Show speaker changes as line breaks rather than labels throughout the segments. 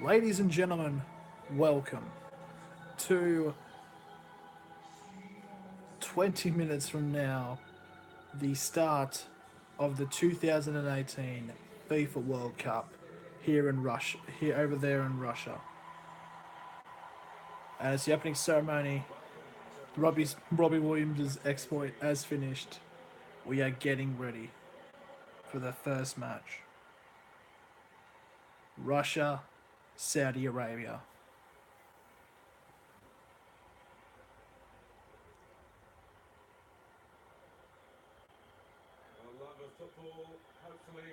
Ladies and gentlemen, welcome to 20 minutes from now, the start of the 2018 FIFA World Cup here in Russia, here over there in Russia. As the opening ceremony, Robbie Williams' exploit has finished, we are getting ready for the first match. Russia, Saudi Arabia.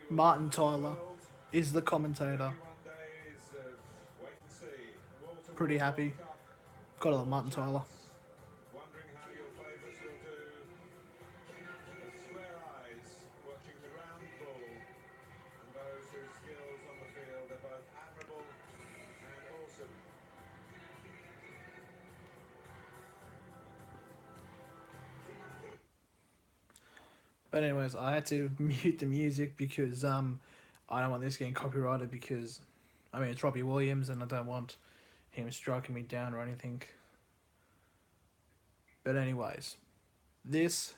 Martin Tyler is the commentator. Pretty happy. Got a lot of Martin Tyler. But anyways, I had to mute the music because I don't want this getting copyrighted because it's Robbie Williams and I don't want him striking me down or anything. But anyways, this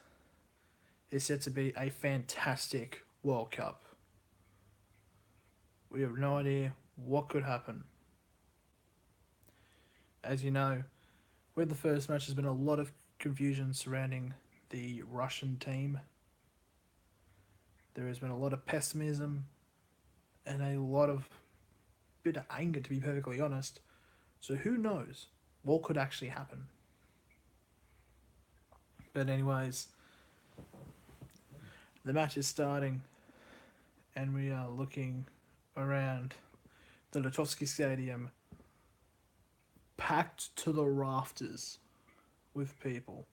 is set to be a fantastic World Cup. We have no idea what could happen. As you know, with the first match, there's been a lot of confusion surrounding the Russian team. There has been a lot of pessimism and a lot of bit of anger, to be perfectly honest. So who knows what could actually happen? But anyways, the match is starting, and we are looking around the Litovsky Stadium, packed to the rafters with people.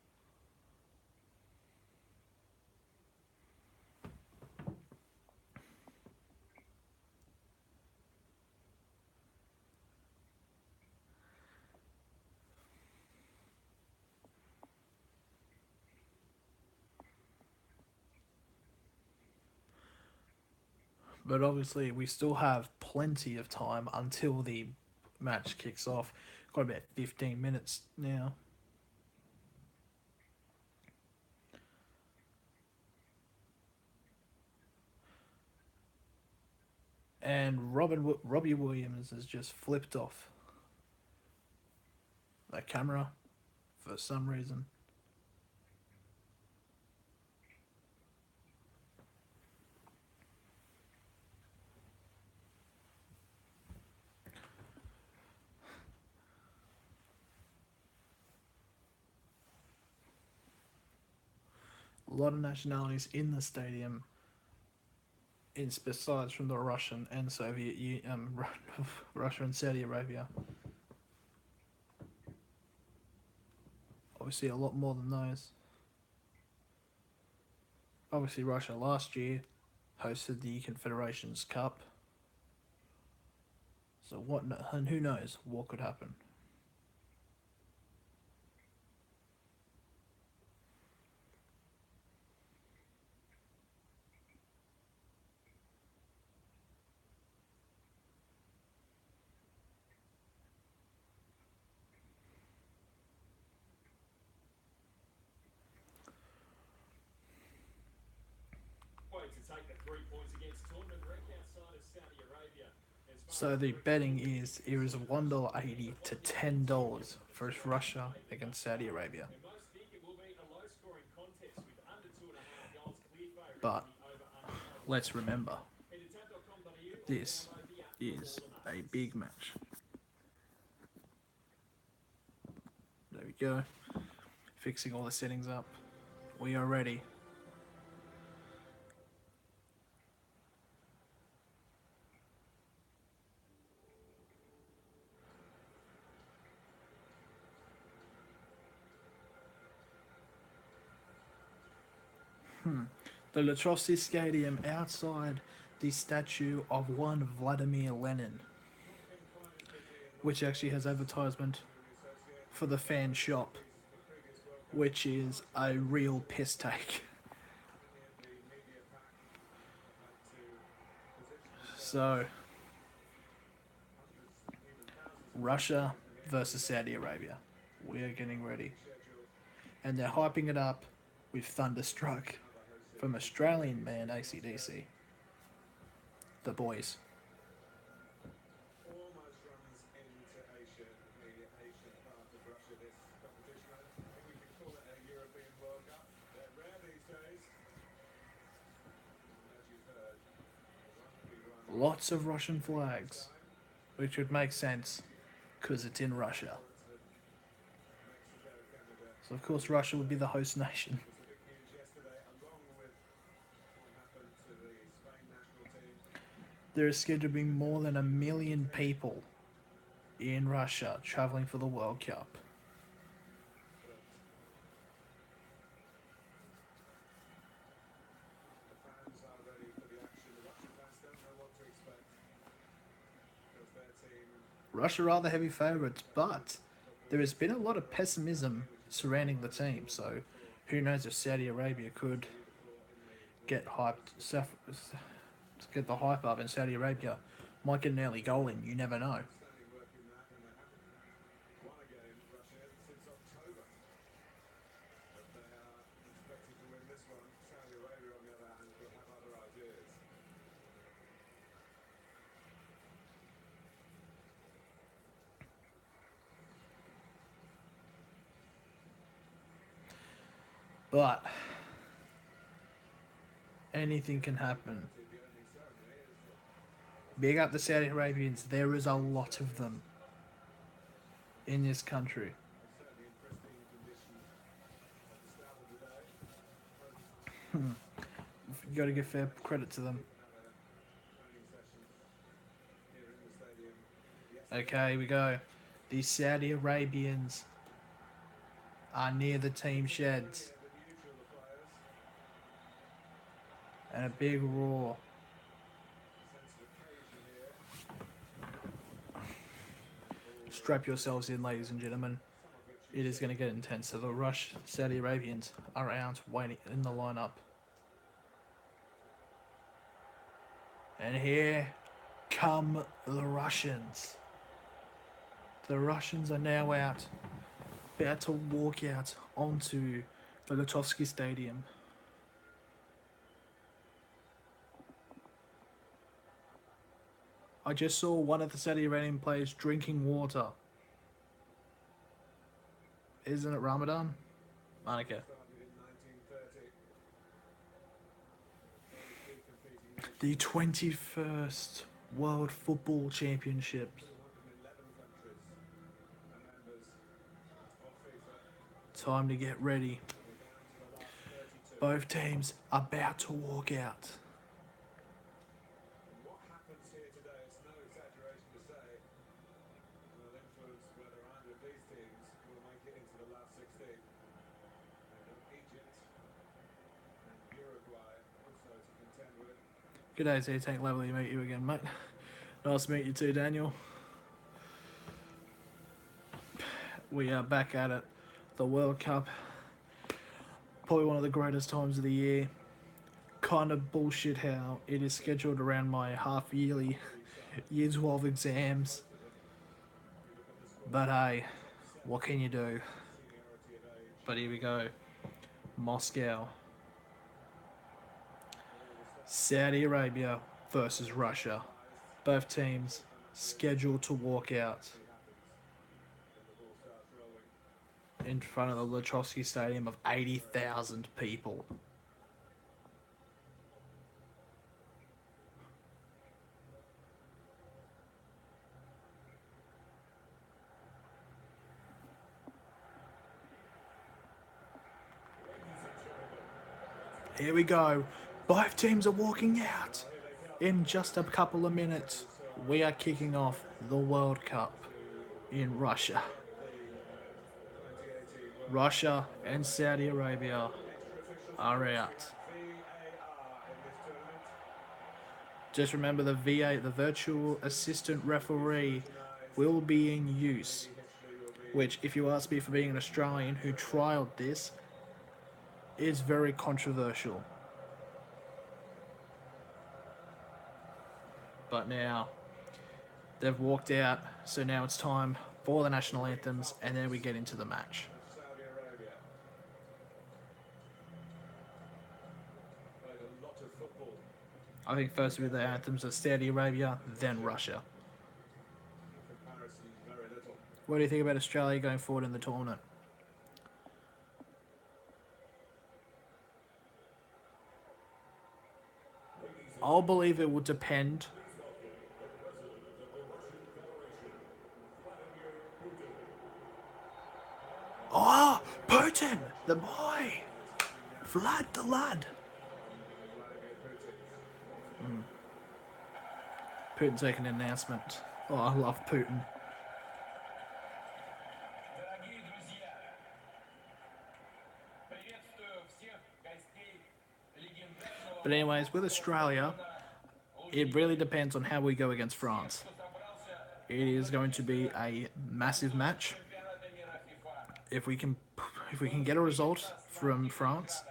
But obviously, we still have plenty of time until the match kicks off. Got about 15 minutes now. And Robbie Williams has just flipped off the camera for some reason. A lot of nationalities in the stadium, besides from the Russian and Russia and Saudi Arabia. Obviously, a lot more than those. Obviously, Russia last year hosted the Confederations Cup. So what? And who knows what could happen? So the betting is it was $1.80 to $10 for Russia against Saudi Arabia. But let's remember, this is a big match. There we go. Fixing all the settings up. We are ready. The Litovsky Stadium outside the statue of one Vladimir Lenin, which actually has advertisement for the fan shop, which is a real piss take. So Russia versus Saudi Arabia. We are getting ready. And they're hyping it up with Thunderstruck from Australian band AC/DC. The boys. Lots of Russian flags, which would make sense because it's in Russia. So, of course, Russia would be the host nation. There is scheduled to be more than 1 million people in Russia traveling for the World Cup. Russia are the heavy favourites, but there has been a lot of pessimism surrounding the team. So, who knows if Saudi Arabia could get hyped, get the hype up, and Saudi Arabia might get an early goal in. You never know. But anything can happen. Big up the Saudi Arabians. There is a lot of them in this country. You got to give fair credit to them. Okay, here we go. The Saudi Arabians are near the team sheds. And a big roar. Strap yourselves in, ladies and gentlemen. It is going to get intense. So the Saudi Arabians are out waiting in the lineup. And here come the Russians. The Russians are now out, about to walk out onto the Lutovsky Stadium. I just saw one of the Saudi Arabian players drinking water. Isn't it Ramadan? I don't care. The 21st World Football Championships. Time to get ready. Both teams are about to walk out. G'day, Z-Tank. Lovely to meet you again, mate. Nice to meet you too, Daniel. We are back at it. The World Cup. Probably one of the greatest times of the year. Kind of bullshit how it is scheduled around my half-yearly Year 12 exams. But hey, what can you do? But here we go. Moscow. Saudi Arabia versus Russia. Both teams scheduled to walk out in front of the Lutovsky Stadium of 80,000 people. Here we go. Both teams are walking out. In just a couple of minutes, we are kicking off the World Cup in Russia. Russia and Saudi Arabia are out. Just remember the VA, the virtual assistant referee, will be in use. Which, if you ask me for being an Australian who trialled this, is very controversial. But now, They've walked out, so now it's time for the national anthems, and then we get into the match.
Saudi Arabia played a lot of football.
I think first with the anthems are Saudi Arabia, then Russia.
In comparison, very little.
What do you think about Australia going forward in the tournament? I'll believe it will depend. Oh, Putin, the boy, Vlad the lad. Putin's making an announcement. Oh, I love Putin.
Дорогие друзья, приветствую всех гостей легендарного
But anyways, with Australia, it really depends on how we go against France. It is going to be a massive match.
чемпионата мира FIFA.
If we can, if we can get a result from France,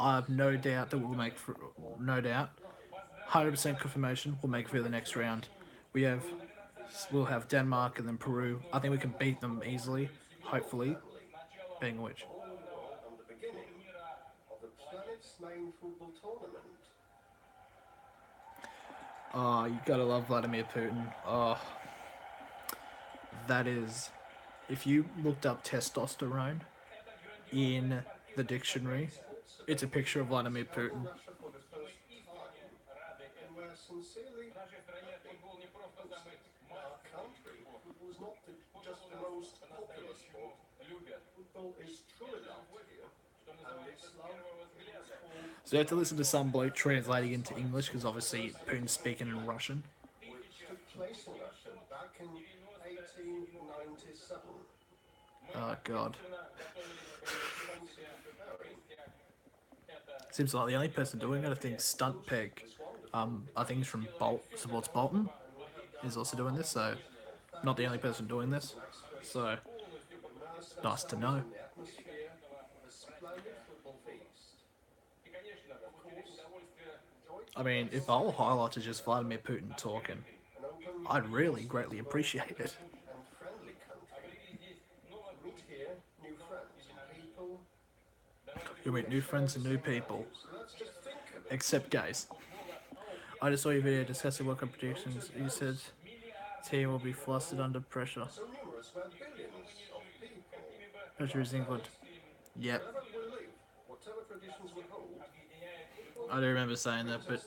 I have no doubt that we'll make. No doubt, 100% confirmation we'll make it for the next round. We'll have Denmark and then Peru. I think we can beat them easily. Hopefully, being which.
On the beginning of the planet's main football tournament.
Oh, you gotta love Vladimir Putin. Oh, that is. If you looked up testosterone in the dictionary, it's a picture of Vladimir Putin.
Russia for the first time, and we're sincerely
В нашей стране футбол не просто самый
our country. Football is not just the most popular sport.
любят,
Football is truly loved here,
что
and
называется
this
с
love
первого взгляда.
is called,
So you have to listen to some bloke translating into English because obviously Putin's speaking in Russian.
which took place in Russia back in 1897.
Oh god.
Responsible for preparing
Seems like the only person doing it, I think Stunt Peg, I think he's from supports Bolton, is also doing this, so not the only person doing this. So nice to know.
the atmosphere of a splendid football feast.
И, конечно, получили удовольствие
I mean, if the whole highlight is just Vladimir Putin talking,
An open
I'd really greatly appreciate it.
and friendly country.
здесь новое
Meet here new friends and people.
You meet new friends and new people,
So let's just think of it.
except gays. I just saw your video discussing World Cup predictions. You said team will be flustered under pressure.
So numerous where billions of people,
Pressure is England. Yep,
wherever we live, whatever traditions we hold,
I do remember saying that, but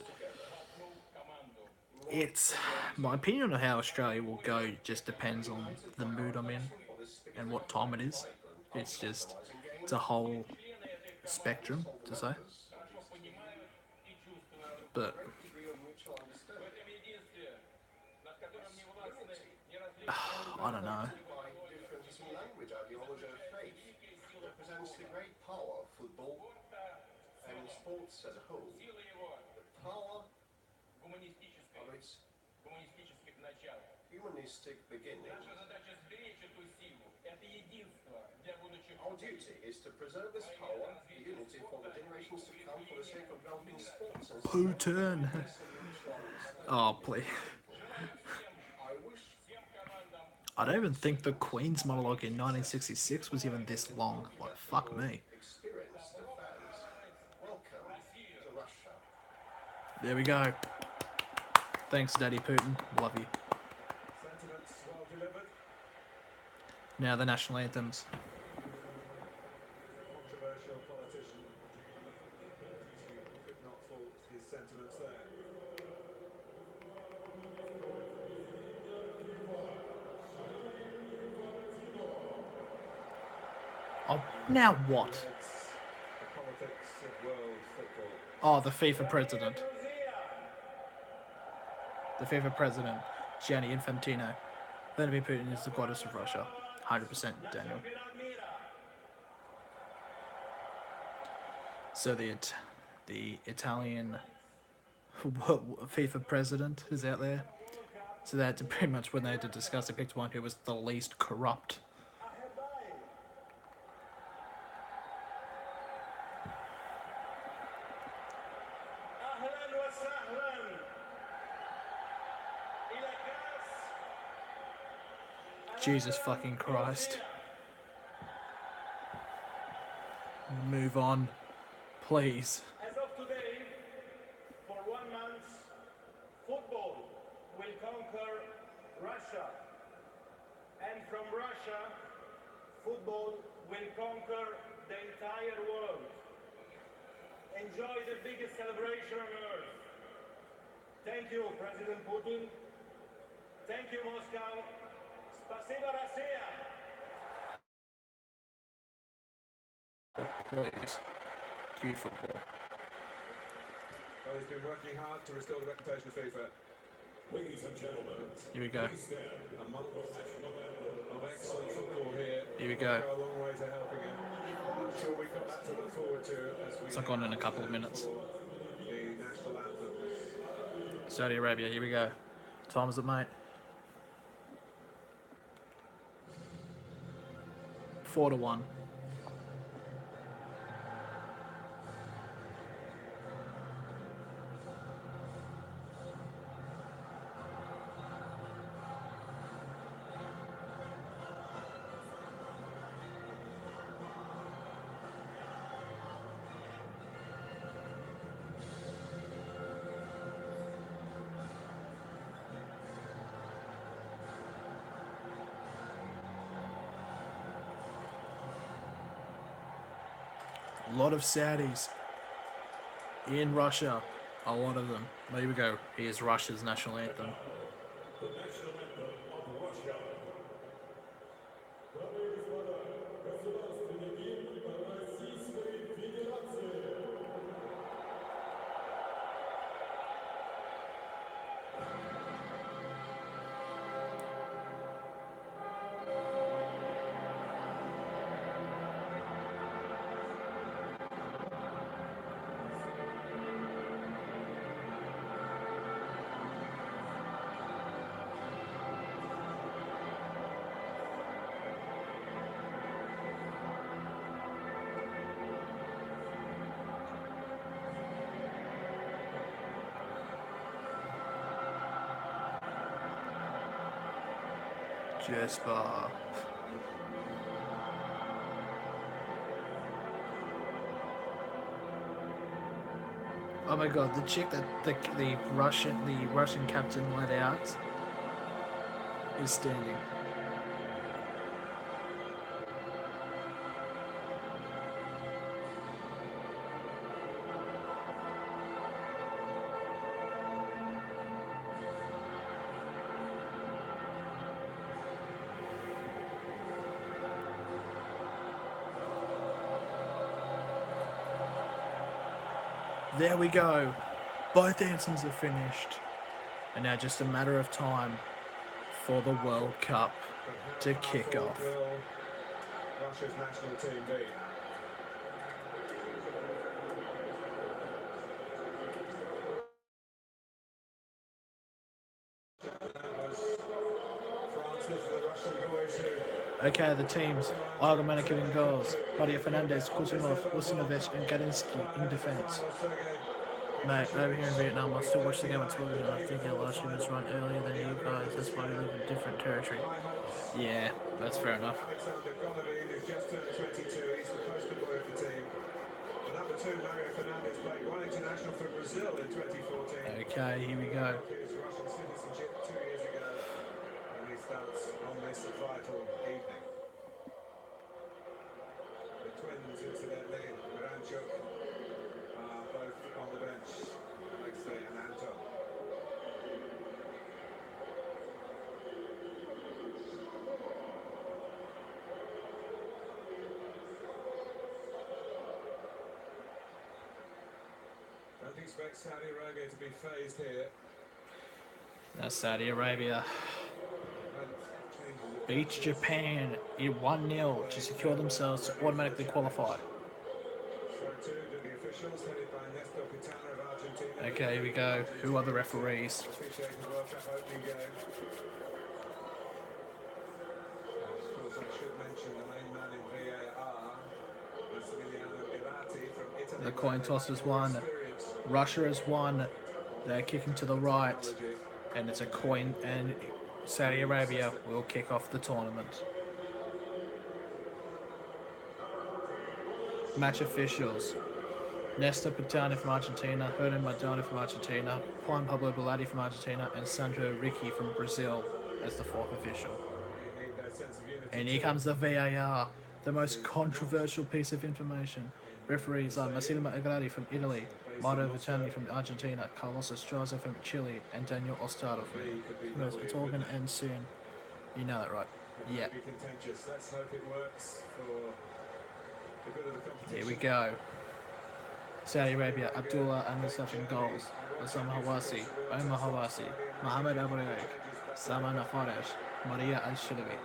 it's my opinion on how Australia will go just depends on the mood I'm in and what time it is. It's a whole spectrum to say. But
degree of mutual understanding.
единстве, над которым не властны ни различия
I don't know.
By differences in language, ideology, or faith, represents the great power of football and sports as a whole.
силы его
The power
гуманистических
of its
началах.
humanistic beginning.
Наша задача сберечь эту силу, это единство для будущих
Our duty is to preserve this power, the unity for the generations to come for the sake of developing sports and
Putin. Oh, please.
I wish
I don't even think the Queen's monologue in 1966 was even this long. Like, fuck me.
experience the fans. Welcome to Russia.
There we go. Thanks, Daddy Putin. Love you.
Sentiments well delivered.
Now the national anthems.
Controversial politician. Could not fault his sentiments there.
Oh, now what?
It's the politics of world football.
Oh, the FIFA president. The FIFA president, Gianni Infantino. Vladimir Putin is the goddess of Russia. 100% Daniel. So the Italian FIFA president is out there. So they had to pretty much, when they had to discuss, they picked one who was the least corrupt.
أهلا وسهلا إلى كأس
Jesus fucking Christ. Move on, please.
As of today, for 1 month, football will conquer Russia. And from Russia, football will conquer the entire world. Enjoy the biggest celebration on earth. Thank you, President Putin. Thank you, Moscow. Spasibo, Russia.
Please. Cue football.
Well, he's been working hard to restore the reputation of FIFA. Ladies and gentlemen,
Here we go.
please stand. A month of excellent football here.
Here we go.
Go a long way to helping him. I'm sure we've got that to look forward to as we
It's not gone in a couple of minutes.
for the national anthem.
Saudi Arabia, here we go. Time is it, mate? 4-1. A lot of Saudis in Russia. A lot of them. There we go. Here's Russia's national anthem. Jesper. Oh my god, the chick that the Russian captain let out is standing. There we go. Both anthems are finished. And now just a matter of time for the World Cup to kick off.
Will Russia's national team be?
Okay, the teams. Argomanikov in goals. Maria Fernandez, Kuzinov, Usinovic, and Gadinsky in defence. Mate, over here in Vietnam, I still watch the game on television. I think our last year was run earlier than you guys. That's why we live in different territory. Yeah, that's fair enough.
Alexander Golovin, who's just turned 22, he's the poster boy of the team. And number 2, Mario Fernandez, played one international for Brazil in 2014.
Okay, here we go.
His Russian citizenship 2 years ago, and he starts on this vital evening. The twins, incidentally, Ranchuk, are both on the bench, Alexei and Anton. Don't expect Saudi Arabia to be phased here.
That's Saudi Arabia. Beats Japan in 1-0 to secure themselves to automatically qualify.
So too do the officials, headed by Nestor Pitana of Argentina.
Okay, here we go. Who are the referees?
Officiating the World Cup opening game. Of course, I should mention the main man in VAR, Massimiliano Irati from Italy.
The coin toss has won. Russia has won. They're kicking to the right. And it's a coin, and Saudi Arabia will kick off the tournament. Match officials. Nesta Patani from Argentina, Hernan Madani from Argentina, Juan Pablo Belatti from Argentina, and Sandro Ricci from Brazil as the fourth official.
You need that sense of unity
And here
too.
comes the VAR, the most controversial piece of information. Referees are Massimo Agradi from Italy, Mauro Vitani from Argentina, Carlos Estraza from Chile, and Daniel Ostado from both Torgan and Soon. You know that, right? Yeah.
Be contentious. Let's hope it works for the good of the competition.
Here we go. Saudi Arabia, Abdullah Al-Nassaf in goals. Osama Hawasi, Omar Hawasi, Mohamed Aboureik, Saman Afaresh, Maria Al-Shilawi,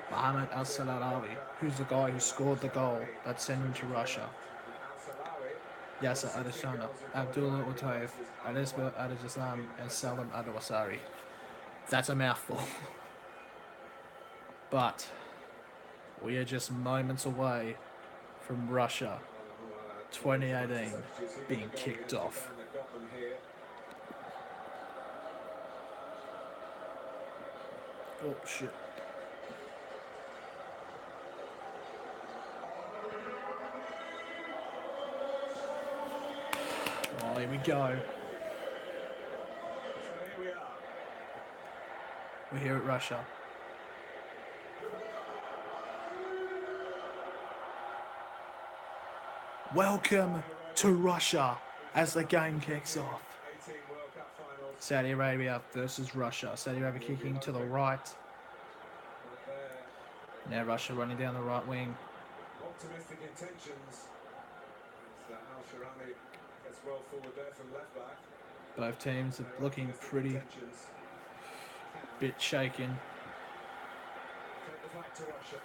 Mohamed Al-Salarawi, who's the guy who scored the goal that sent him to Russia. Yasser Adeshana, Abdullah Utayev, Alisba Adeslam, and Salam Adawasari. That's a mouthful. But we are just moments away from Russia 2018 being kicked off. Oh shit. Oh, here we go. We're here at Russia. Welcome to Russia as the game kicks off. Saudi Arabia versus Russia. Saudi Arabia kicking to the right. Now Russia running down the right wing.
Optimistic intentions. Al Sharami gets well forward there from left back.
Both teams are looking pretty bit shaken.
Take the flag to Russia.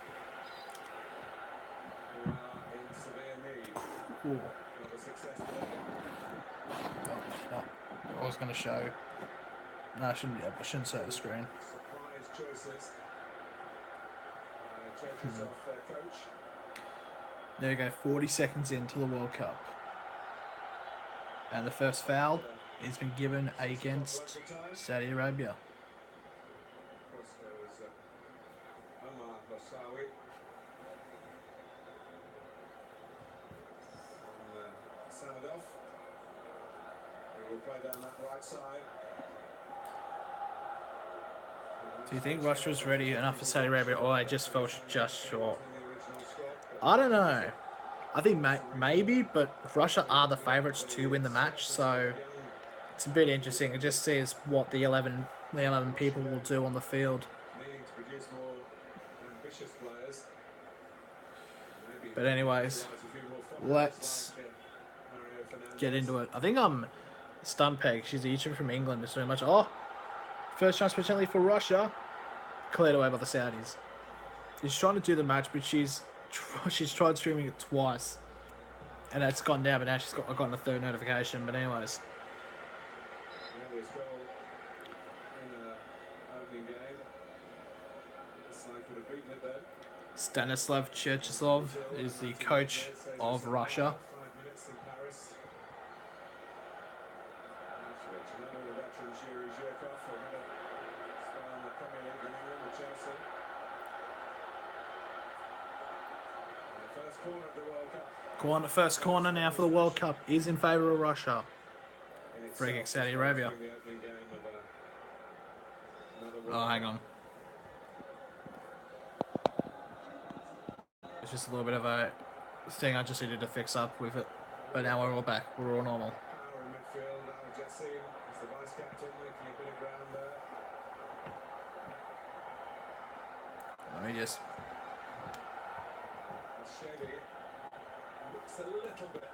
Who are in severe need
Ooh.
of a success there.
Oh, I was going to show. No, I shouldn't. I shouldn't say the screen.
Surprise choices. Changes off their coach.
There we go. 40 seconds into the World Cup, and the first foul has been given against Saudi Arabia.
Of course, there was Omar Basawi. Samadov, who will play down that right side.
Do you think Russia's ready enough for Saudi Arabia, or I just fell just short?
In the original squad,
I don't know. I think maybe, but Russia are the favourites to win the match, so it's a bit interesting. It just says what the 11 people will do on the field.
needing to produce more ambitious players. Maybe
But anyways,
a few more foreigners
let's
like, Mario Fernandes.
get into it. I think I'm Stumpeg. She's a YouTuber from England. It's very much. Oh, first chance potentially for Russia. Cleared away by the Saudis. She's trying to do the match, but she's tried streaming it twice, and it's gone down. But now I've gotten a third notification. But anyways,
Earliest goal in an opening game. This side could have beaten it then.
Stanislav Cherchesov is the coach of Russia.
5 minutes in Paris. Another veteran, Yuri Zhirkov, who had a spell in the Premier League in England with Chelsea. And the first corner of the World Cup.
First corner now for the World Cup is in favour of Russia.
In itself,
Free kick, Saudi
it's
Arabia.
the opening game of another
Oh,
World
hang on. It's just a little bit of a thing I just needed to fix up with it. But now we're all back. We're all normal.
Power in midfield. Al Jassim is the vice captain, making a bit of ground there.
Let me just.
Shady looks a little bit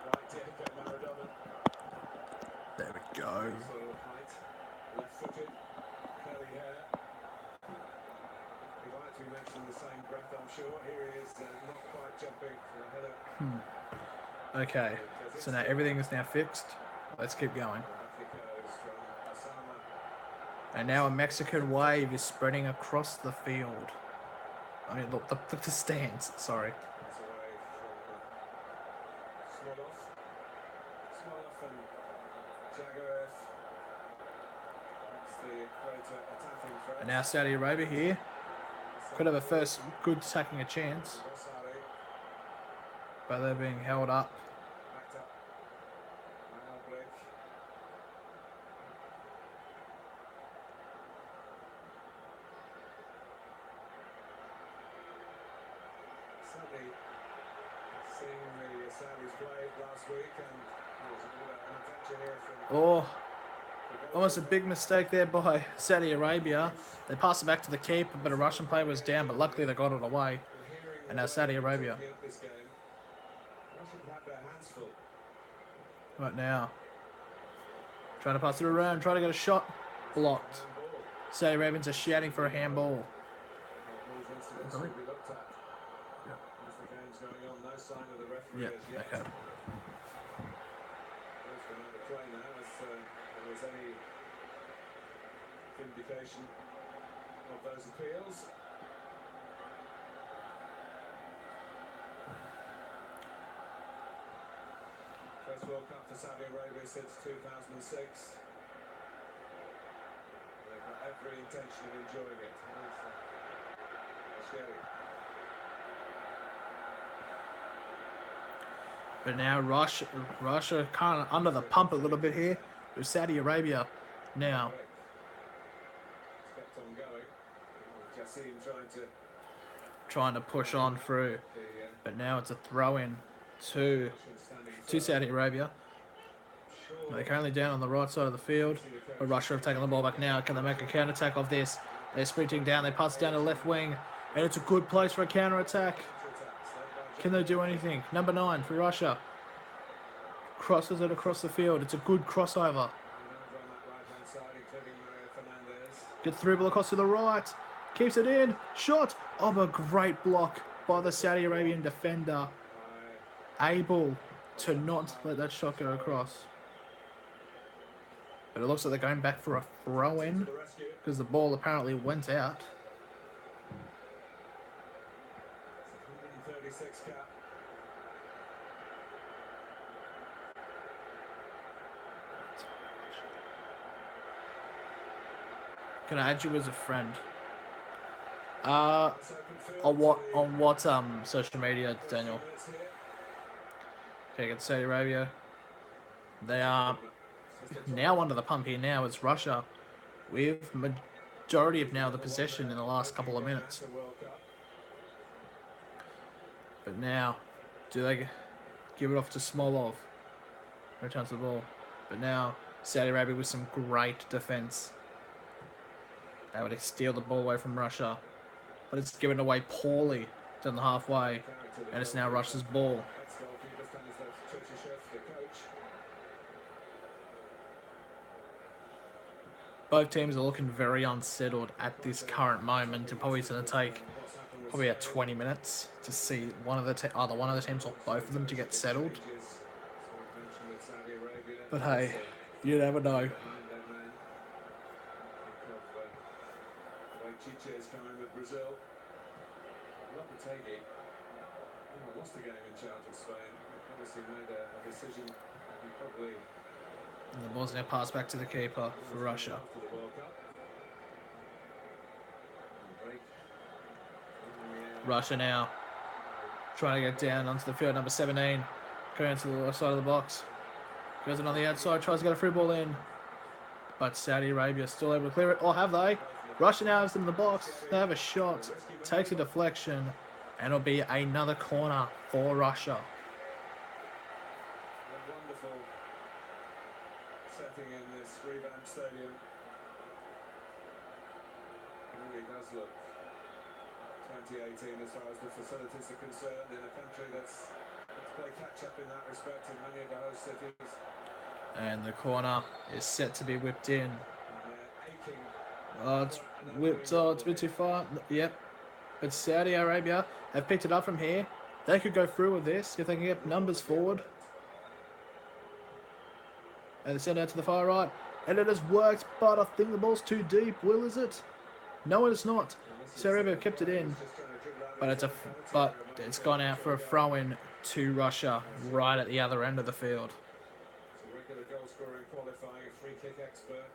like Diego Maradona.
There we go.
Sort of height, left-footed, curly hair. He'd like to be mentioned in the same breath, I'm sure. Here he is, not quite jumping for a header.
Okay. So now everything is now fixed. Let's keep going.
Back it goes from Osama.
And now a Mexican wave is spreading across the field. I mean, look the stands. Sorry.
It's away from Smolov and Jagoev. That's
And now Saudi Arabia here could have a first good attacking a chance, but they're being held up. Oh, almost a big mistake there by Saudi Arabia. They passed it back to the keeper, but a Russian player was down, but luckily they got it away. And now Saudi Arabia. Right now. Trying to pass it around, trying to get a shot. Blocked. Saudi Arabians are shouting for a handball. Yeah, okay.
Vindication of those appeals. First World Cup for Saudi Arabia since 2006. They've got every intention of enjoying it.
But now Russia kind of under the pump a little bit here with Saudi Arabia now. Trying to push on through, but now it's a throw-in to Saudi Arabia. They're currently down on the right side of the field, but Russia have taken the ball back now. Can they make a counter-attack of this? They're sprinting down, they pass it down to the left wing, and it's a good place for a counter-attack. Can they do anything? Number 9 for Russia. Crosses it across the field. It's a good crossover. Gets through, but across to the right. Keeps it in. Shot. Oh, a great block by the Saudi Arabian defender. Able to not let that shot go across. But it looks like they're going back for a throw-in because the ball apparently went out.
136 cap.
Can I add you as a friend? On what social media, Daniel? Okay, get Saudi Arabia. They are now under the pump here. Now it's Russia with majority of now the possession in the last couple of minutes. But now, do they give it off to Smolov? No chance of the ball. But now Saudi Arabia with some great defense. They would steal the ball away from Russia, but it's given away poorly down the halfway, and it's now Russia's ball. Both teams are looking very unsettled at this current moment. It probably is going to take probably about 20 minutes to see either one of the teams or both of them to get settled. But hey, you never know.
Chiche is coming with Brazil. Lopetegui lost the game in charge of Spain. Obviously made a decision. He probably.
And the ball's now passed back to the keeper for Russia. Russia now trying to get down onto the field. Number 17 going to the left side of the box. Goes in on the outside, tries to get a free ball in. But Saudi Arabia still able to clear it. Or have they? Russia now has them in the box. They have a shot. Takes a deflection. And it'll be another corner for Russia.
A wonderful setting in this revamped stadium. It really does look 2018 as far as the facilities are concerned in a country that's play catch up in that respect in many of the host cities.
And the corner is set to be whipped in. It's whipped. Oh, it's a bit too far. Yep. But Saudi Arabia have picked it up from here. They could go through with this if they can get numbers forward. And they send it out to the far right. And it has worked, but I think the ball's too deep. Will, is it? No, it's not. Saudi Arabia have kept it in. But it's gone out for a throw-in to Russia right at the other end of the field.
Regular goal scoring qualifying, a free kick expert.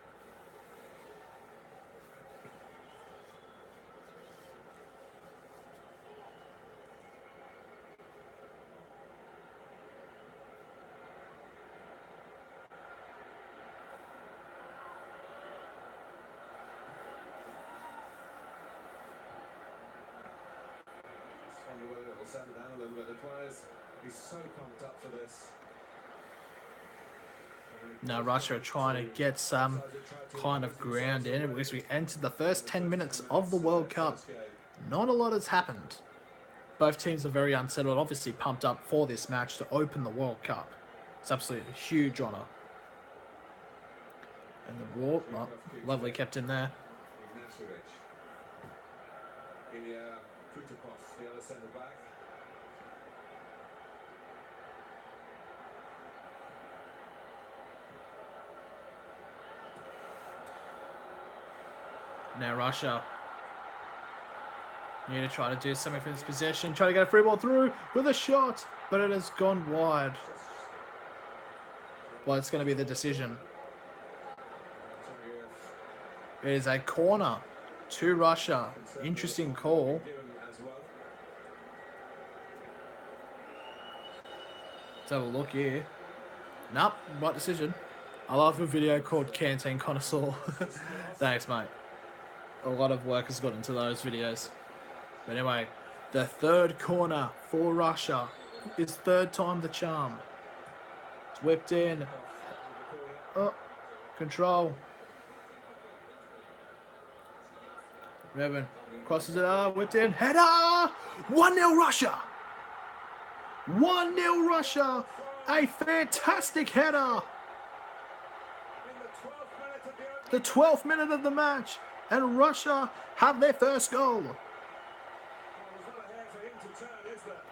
will settle down a little bit. The players, he's so pumped up for this.
Now Russia are trying to get some kind of ground in because we entered the first 10 minutes of the World Cup. Not a lot has happened. Both teams are very unsettled, obviously pumped up for this match to open the World Cup. It's absolutely a huge honour. And the ball, oh, lovely kept in there.
The other centre back.
Now Russia need to try to do something for this possession. Try to get a free ball through with a shot, but it has gone wide. Well, it's going to be the decision. It is a corner to Russia. Interesting call. Let's have a look here. Nope, right decision. I love a video called Canteen Connoisseur. Thanks, mate. A lot of work has got into those videos. But anyway, the third corner for Russia is third time the charm. It's whipped in. Oh, control. Revan crosses it up, whipped in. Header! 1-0 Russia! 1-0 Russia! A fantastic header! The 12th minute of the match, and Russia have their first goal.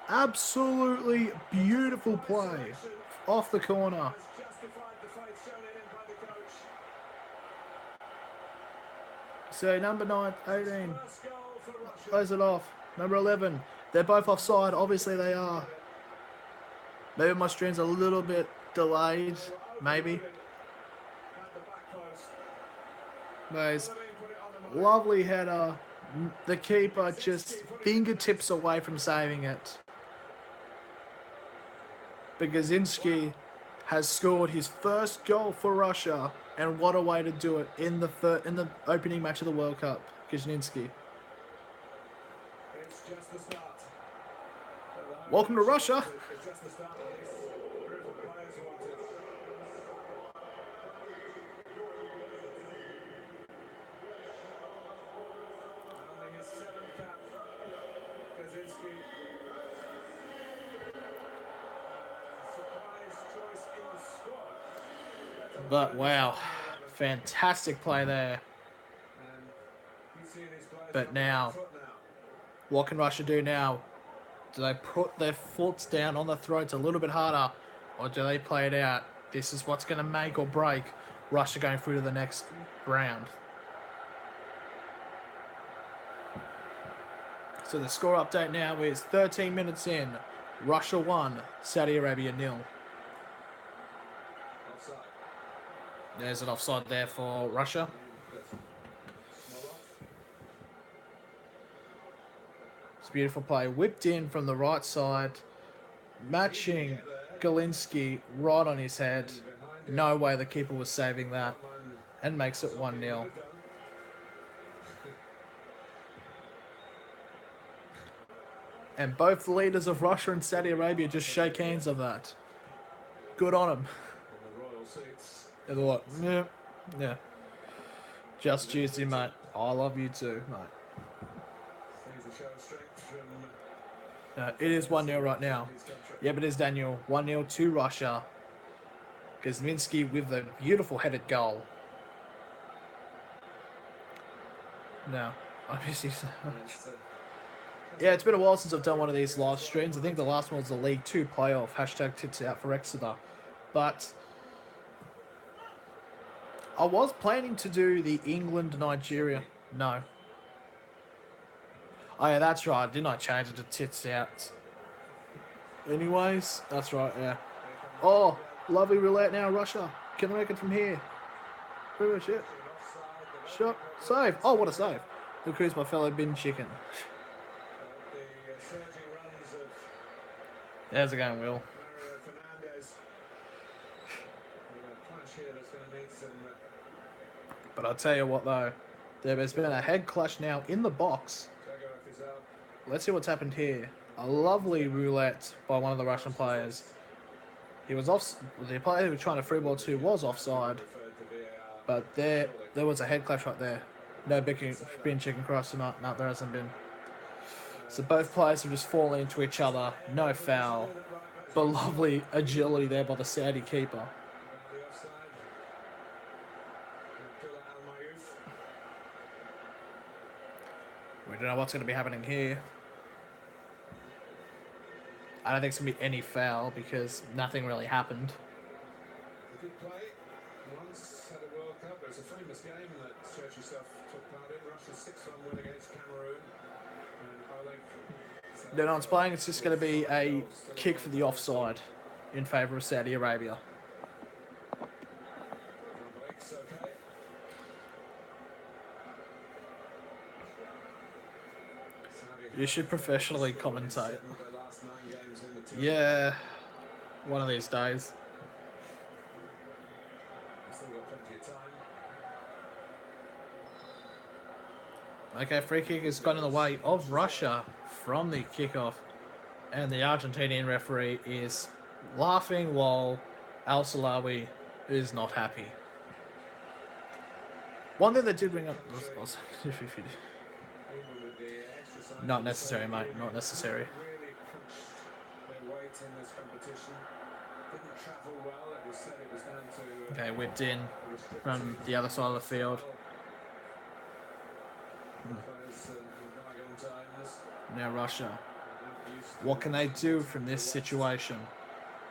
Absolutely beautiful play off the corner. So number 9, 18, close it off. Number 11, they're both offside. Obviously they are. Maybe my stream's a little bit delayed, maybe. Nice. Lovely header. The keeper just fingertips away from saving it. Gazinski has scored his first goal for Russia, and what a way to do it in the opening match of the World Cup. Gazinski. Welcome to Russia. But wow, fantastic play there. But now, what can Russia do now? Do they put their foots down on the throats a little bit harder, or do they play it out? This is what's going to make or break Russia going through to the next round. So the score update now is 13 minutes in. Russia 1, Saudi Arabia 0. There's an offside there for Russia. It's a beautiful play. Whipped in from the right side. Matching Galinski right on his head. No way the keeper was saving that. And makes it 1-0. And both the leaders of Russia and Saudi Arabia just shake hands of that. Good on them. They're like, yeah. Just juicy, mate. I love you too, mate. It is 1-0 right now. Yeah, but it is Daniel. 1-0 to Russia. Kuzminski with a beautiful headed goal. Now, obviously, yeah, it's been a while since I've done one of these live streams. I think the last one was the League 2 playoff. Hashtag tits out for Exeter. But I was planning to do the England-Nigeria. No. Oh, yeah, that's right. Didn't I change it to tits out? Anyways, that's right, yeah. Oh, lovely roulette now, Russia. Can they make it from here? Pretty much it. Shot. Save. Oh, what a save. Look who's my fellow bin chicken. There's a game, Will. But I'll tell you what, though. There's been a head clash now in the box. Let's see what's happened here. a lovely roulette by one of the Russian players. He was off. The player who was trying to free ball to was offside, but there was a head clash right there. No bin chicken cross. No, there hasn't been. So both players have just fallen into each other. No foul, but lovely agility there by the Saudi keeper. We don't know what's going to be happening here. I don't think it's going to be any foul because nothing really happened.
Good play. Once at a World Cup, it was a famous game that Church yourself took part in. Russia's 6-1 win against Cameroon. And Oleg.
No one's playing. It's just going to be a kick for the offside in favour of Saudi Arabia.
Oleg's okay.
You should professionally commentate.
Their last 9 games in the tour.
Yeah, one of these days.
Still got plenty of time.
Okay, free kick has gone in the way of Russia from the kickoff. And the Argentinian referee is laughing while Al Salawi is not happy. One thing that did bring up was not necessary, mate. Not necessary.
Really punched their weight in this competition. Didn't travel well. It was said it was down to
Okay, whipped in from the other side of the field.
players in bygone times.
Now Russia. What can they do from this situation?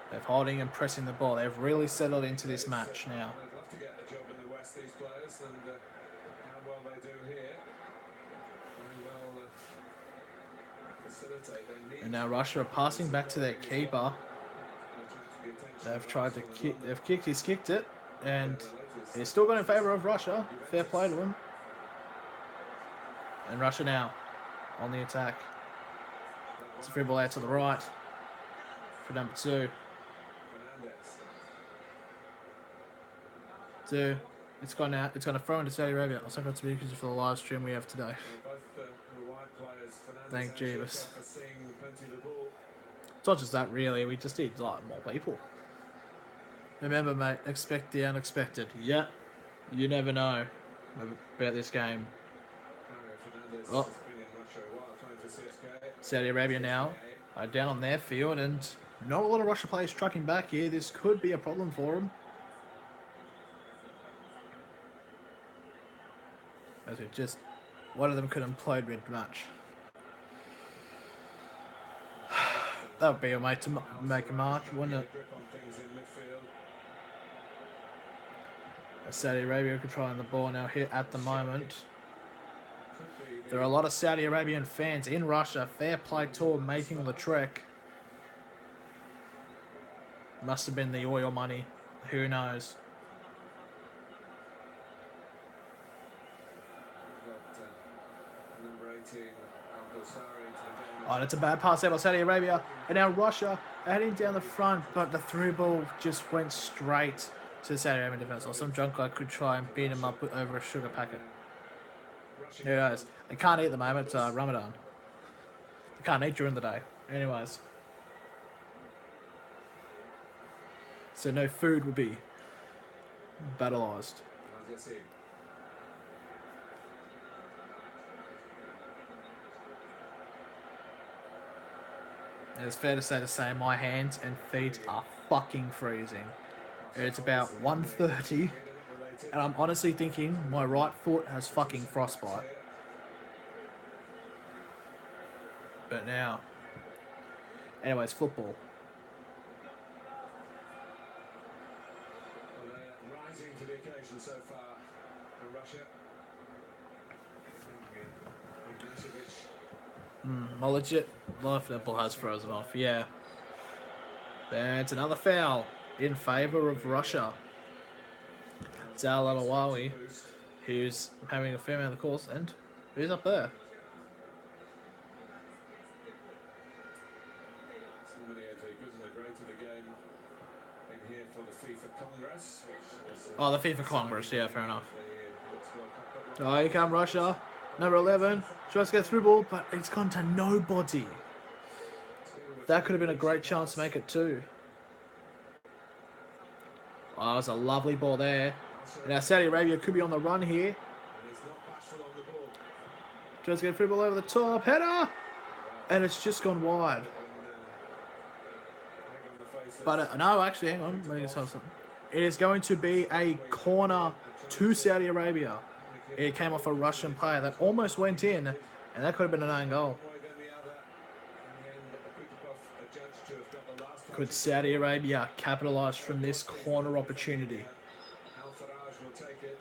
They're holding and pressing the ball. They've really settled into this match now.
They'd love to get a job in the West, these players, and how well they do here. Very well facilitate. They need
And now Russia are passing back to their keeper. They've tried to kick. They've kicked. He's kicked it, and it's still gone in favour of Russia. Fair play to him. And Russia now on the attack. It's a free ball out to the right for number 2. It's gone out. It's going to throw into Saudi Arabia. I'll send it to you for the live stream we have today. Thank Jeebus. It's not just that, really. We just need like more people. Remember, mate, expect the unexpected. Yeah, you never know about this game. Oh. Saudi Arabia now are down on their field, and not a lot of Russia players trucking back here. This could be a problem for them. As it just, one of them could implode mid-match. That would be a way to make a mark, wouldn't it? Saudi Arabia controlling the ball now here at the moment. There are a lot of Saudi Arabian fans in Russia. Fair play tour making the trek. Must have been the oil money. Who knows? Oh, that's a bad pass out by Saudi Arabia. And now Russia are heading down the front, but the through ball just went straight to the Saudi Arabian defense. Or some drunk guy could try and beat him up over a sugar packet. Who knows? They can't eat at the moment. It's Ramadan. They can't eat during the day. Anyways. So no food will be battleized. It's fair to say the same. My hands and feet are fucking freezing. It's about 1:30, and I'm honestly thinking my right foot has fucking frostbite. But now, anyways, football.
Well, they're rising to the occasion so far for Russia.
Well, legit, life football has frozen off, yeah. That's another foul in favour of Russia. It's Al Alawawi, who's having a fair amount of the course, and who's up there?
Somebody as a good and a great of the game in here for the FIFA Congress.
Oh, the FIFA Congress, yeah, fair enough. Oh, here come Russia. Number 11 tries to get through ball, but it's gone to nobody. That could have been a great chance to make it 2. Oh, that was a lovely ball there. And now Saudi Arabia could be on the run here.
And he's not bashful on the ball.
Tries to get free ball over the top. Header! And it's just gone wide.
And, hang on the face of
But no, actually, hang on. Let me just have something. It is going to be a corner to Saudi Arabia. It came off a Russian player that almost went in, and that could have been an own goal.
one way then the other. In the end, Akutopov adjudged to have got the last
Could Saudi Arabia capitalise from this corner opportunity?
Al Faraj will take it.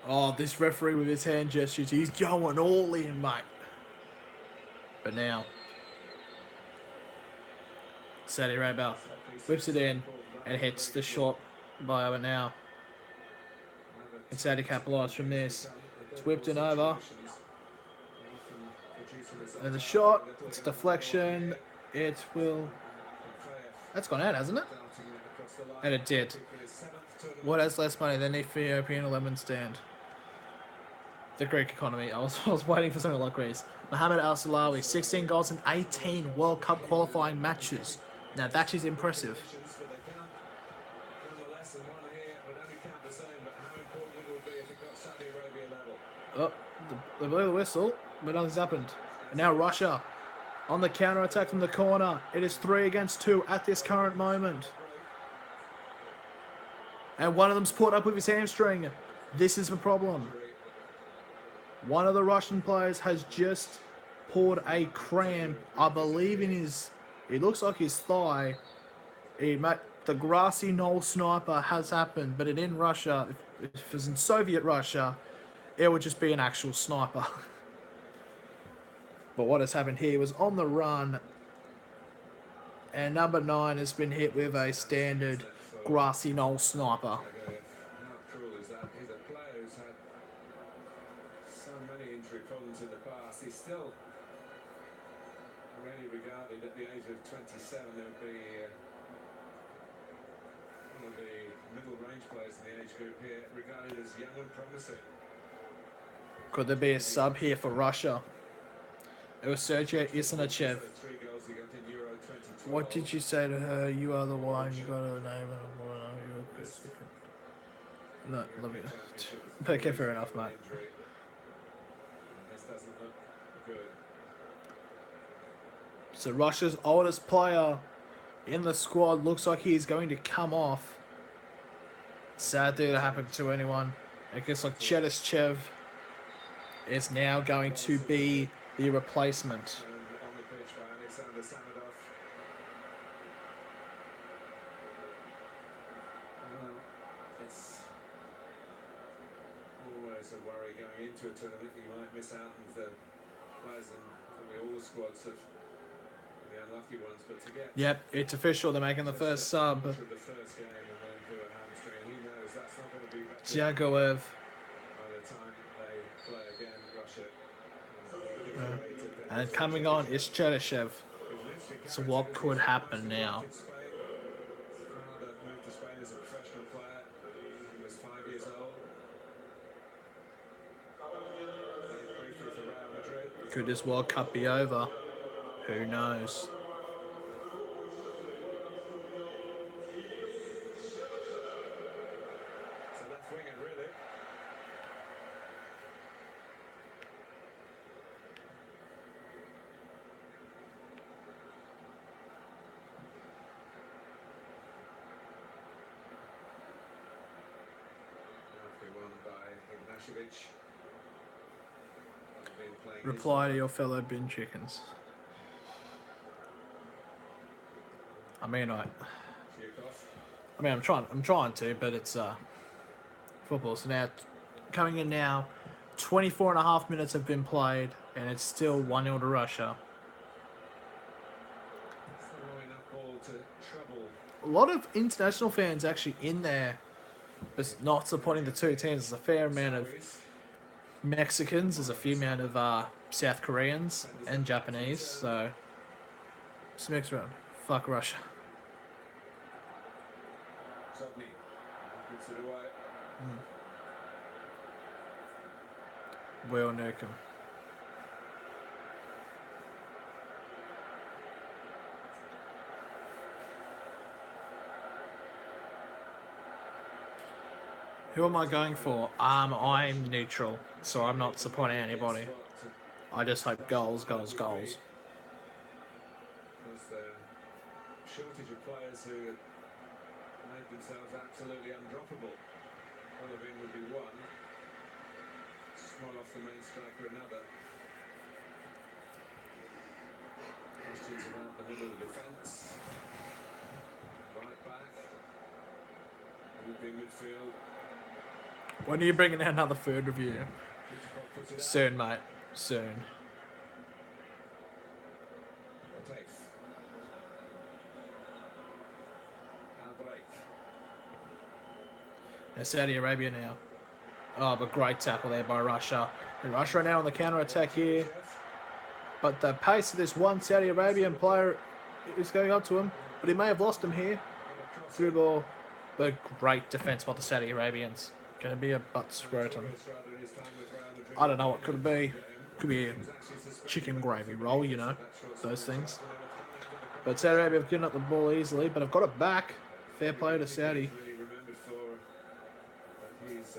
Oh, this referee with his hand gestures, he's going all in, mate. But now, Saudi Arabia whips it in and hits the short by over now. And Saudi capitalise from this. It's whipped it over. There's a shot. It's deflection. It will... That's gone out, hasn't it? And it did. What has less money than the Ethiopian 11 stand? The Greek economy. I was waiting for something like Greece. Mohamed Al Salawi, 16 goals in 18 World Cup qualifying matches. Now that is impressive.
But they count nonetheless, and one here would only count the same, but how important it would be if it got Saudi Arabia level.
Oh, they blew the whistle, but nothing's happened. And now Russia on the counter attack from the corner. It is 3 against 2 at this current moment. And one of them's caught up with his hamstring. This is the problem. One of the Russian players has just pulled a cramp, I believe, in his... It looks like his thigh. The grassy knoll sniper has happened, but in Russia, if it was in Soviet Russia, it would just be an actual sniper. But what has happened here was on the run, and number 9 has been hit with a standard grassy knoll sniper.
How cruel is that? He's a player who's had so many injury problems in the past. He's still really regarded at the age of 27. There would be one of the middle range players in the age group here, regarded as young and promising.
Could there be a sub here for Russia? It was Sergei Isanachev.
3 goals he got in Euro 2012.
What did you say to her? You are the one. You got her name and no, love you. Okay, fair enough, mate.
Injury. This doesn't look good.
So Russia's oldest player in the squad looks like he's going to come off. Sad thing that happened to anyone. I guess like Chedishev is now going to be the replacement.
And on the pitch by Alexander Samadov. Well, it's always a worry going into a tournament. You might miss out on the players in probably all the squads of the unlucky ones, but to get
Yep, it's official. They're making the first sub.
to the first game and then to a hamstring, he knows that's not going to be better
Jagoev.
by the time they play again, Russia.
And coming on is Chedishev. So what could happen now?
Father moved to Spain as a professional player. He was 5 years old. Played briefly for Real Madrid.
Could this World Cup be over? Who knows?
So left winger, really. Roughly won by Ignashevich. Been playing his
Reply to your fellow bin chickens. I mean,
Chukov.
I'm trying to, but it's football. So now, coming in now, 24 and a half minutes have been played, and it's still 1-0 to Russia.
Still enough ball to trouble.
A lot of international fans actually in there, but not supporting the two teams. There's a fair amount of Mexicans, there's a few amount of South Koreans and Japanese, so just mix around. Fuck Russia.
Zobny puts it away.
We'll nuke 'em. Who am I going for? I'm neutral, so I'm not supporting anybody. I just hope goals, goals, goals.
There's the shortage of players who made themselves absolutely undroppable. Golovin would be one. Small off the main striker another. Questions about the middle of the defence. Right back. Moving midfield.
When are you bringing out another food review?
Hitchcock puts it out.
Soon, mate. Soon.
Tafe. Break.
Now Saudi Arabia now. Oh, but great tackle there by Russia. And Russia are now on the counter-attack here. But the pace of this one Saudi Arabian player is going up to him. But he may have lost him here. Through ball. But great defence by the Saudi Arabians. Going to be a butt scrotum. I don't know what could it be. Could be a chicken gravy roll, you know. Those things. But Saudi Arabia have given up the ball easily. But I've got it back. Fair play to Saudi.
Really remembered for that he's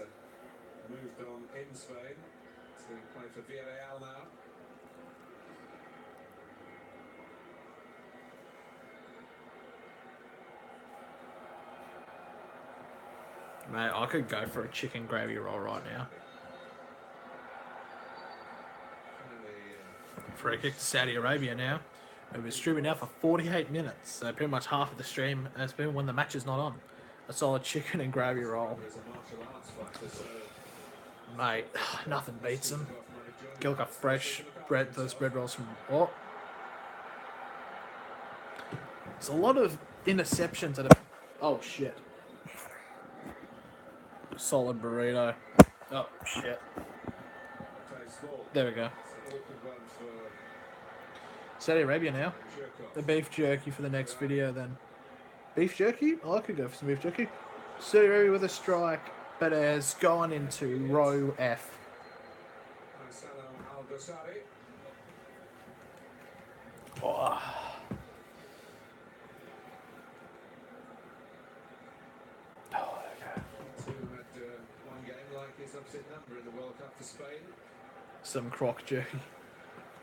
moved on in Spain to play for Villarreal now.
Mate, I could go for a chicken gravy roll right now. Free kick to Saudi Arabia now. We've been streaming now for 48 minutes, so pretty much half of the stream has been when the match is not on. A solid chicken and gravy roll.
There's a martial arts fighter, so
Mate, nothing beats them. Get like a fresh bread, those bread rolls from... Oh. There's a lot of interceptions that have... Oh, shit. Solid burrito. Oh, shit. There we go. Saudi Arabia now. The beef jerky for the next video then. Beef jerky? Oh, I could go for some beef jerky. Saudi Arabia with a strike, but has gone into row F. Oh. Some croc jerky.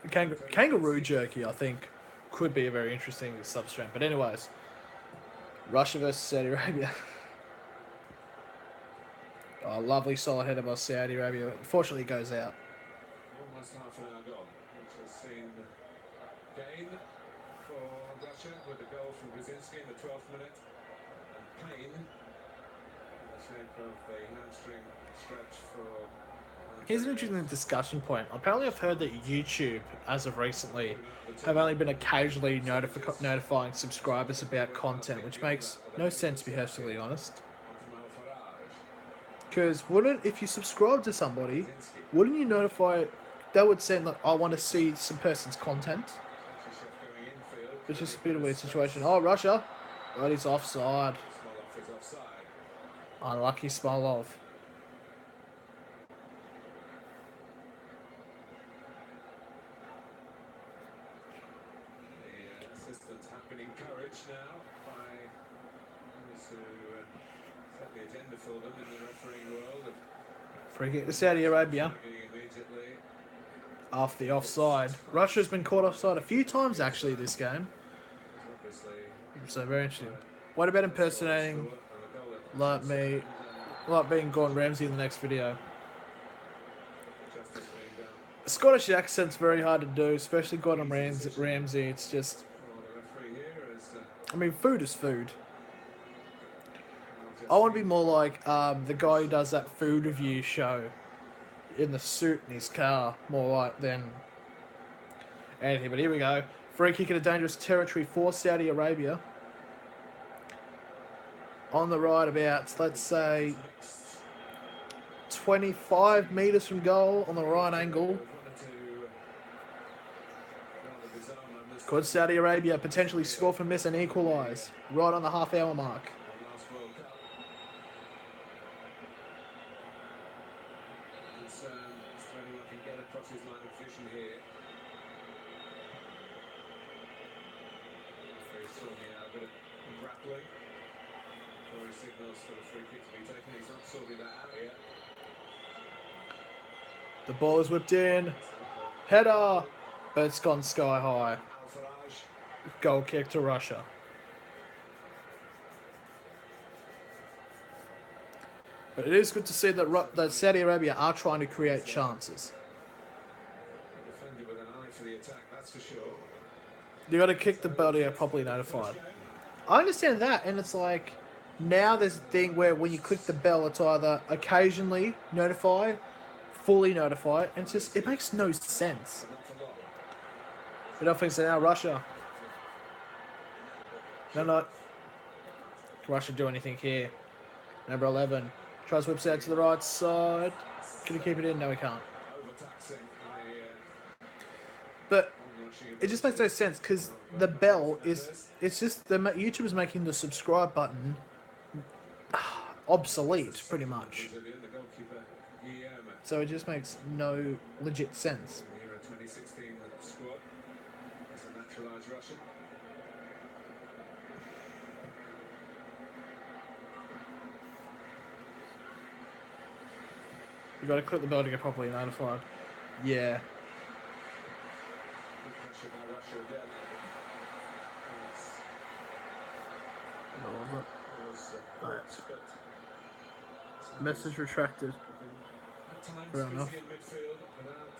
Kangaroo jerky, I think, could be a very interesting substrate. But anyways, Russia versus Saudi Arabia. Oh, lovely solid header by Saudi Arabia. Unfortunately, it goes out.
Almost half an hour gone, which has seen gain for Russia with a goal from Brzezinski in the 12th minute. And Payne in the shape of the hamstring stretch for...
Here's an interesting discussion point. Apparently, I've heard that YouTube, as of recently, have only been occasionally notifying subscribers about content, which makes no sense, to be perfectly honest. Because if you subscribe to somebody, wouldn't you notify? That would send like, I want to see some person's content. It's just a bit of a weird situation. Oh, Russia, but he's offside. Unlucky Smolov.
Assistants have been encouraged now by those who set the agenda for them in the refereeing world.
Free kick to Saudi Arabia.
Immediately.
After the offside. Russia's been caught offside a few times actually this game. So very interesting. What about impersonating like being Gordon Ramsay in the next video? Scottish accent's very hard to do, especially Gordon Ramsay. It's just... I mean, food is food. I want to be more like the guy who does that food review show in the suit in his car, more like than anything. But here we go. Free kick in a dangerous territory for Saudi Arabia. On the right about, let's say, 25 metres from goal on the right angle. Could Saudi Arabia potentially score from this and equalise right on the half-hour mark?
Before he signals for the free kick to be taken, he's not sorted that out yet.
The ball is whipped in. Header. But it's gone sky high.
Al-Faraj.
Goal kick to Russia. But it is good to see that Saudi Arabia are trying to create chances.
Defended with an eye for the attack, that's for sure.
You got to kick the ball to get properly notified. I understand that, and it's like now there's a thing where when you click the bell, it's either occasionally notify, fully notify, and it makes no sense. But I think so now Russia. No. Can Russia do anything here? Number 11 tries whips out to the right side. Can he keep it in? No, he can't.
Overtaxing
But it just makes no sense because the bell it's just the YouTubers making the subscribe button obsolete pretty much.
the goalkeeper, Guillaume.
So it just makes no legit sense.
The Euro 2016 squad. It's a naturalised Russian.
You got to click the bell to get properly notified. Yeah.
Good pressure by Russia again.
Message retracted.
At times,
Fair enough.
busy in midfield without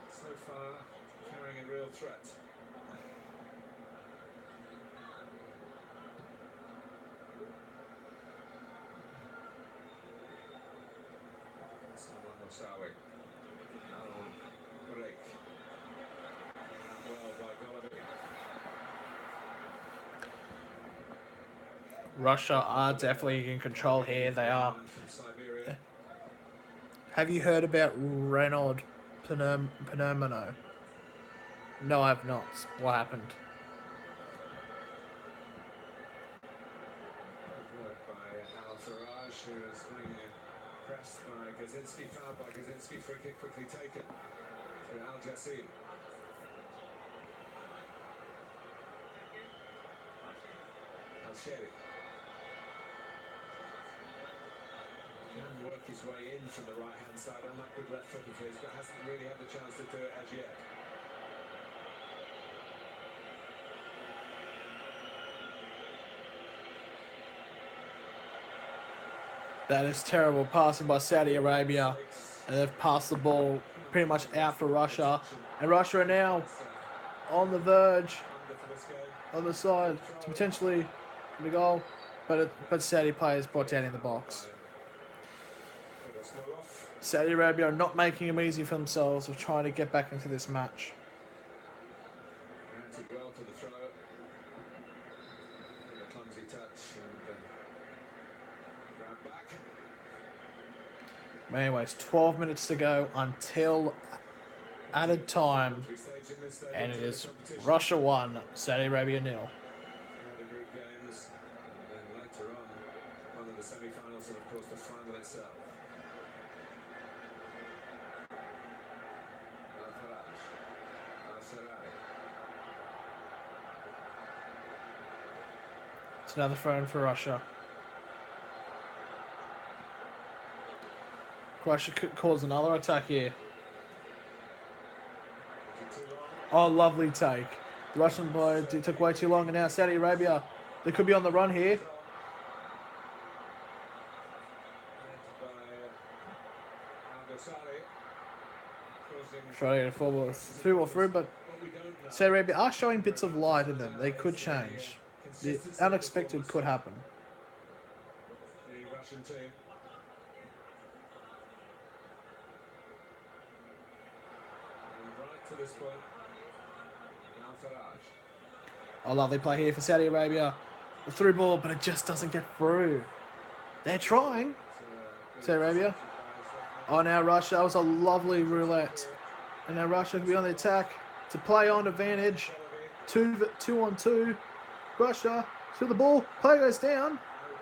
so far carrying a real threat. Someone Mosawi. Now break. Well by Golovin.
Russia are definitely in control here. They are.
From Siberia.
Have you heard about Renaud Panermano? No, I have not. What happened?
Good work by Al-Faraj, who is being pressed by Gazinski, fouled by Gazinski, free kick quickly taken to Al-Jassim. Al-Sheri. Can work his way in from the right-hand side on that good left foot of his, but hasn't really had the chance to do it as yet.
That is terrible passing by Saudi Arabia. And they've passed the ball pretty much out for Russia. And Russia are now on the verge,
Under for this game.
on the side, to potentially the goal. But Saudi players brought down in the box.
Put us well off.
Saudi Arabia are not making it easy for themselves of trying to get back into this match.
Reacted well to the throw. And a clumsy touch and grab back.
But anyways, 12 minutes to go until added time.
Three stages in this stage
And it
of the
is
competition.
Russia 1, Saudi Arabia 0.
The group games, and then later on, one of the semi-finals, and of course the final itself. Al-Faraj, Al-Sarari.
It's another throw in for Russia. Russia could cause another attack here. Oh, lovely take. The Russian player took way too long, and now Saudi Arabia, they could be on the run here.
Led by Al-Ghazali, causing
Trying to get a through, but
what we don't know.
Saudi Arabia are showing bits of light in them. They could change. The unexpected could happen.
The Russian team. And right to this point, Al-Faraj.
Oh, lovely play here for Saudi Arabia. The through ball, but it just doesn't get through. They're trying. Saudi Arabia. Oh, now Russia. That was a lovely roulette. And now Russia can be on the attack to play on advantage. Two on two. Russia to the ball. Play goes down.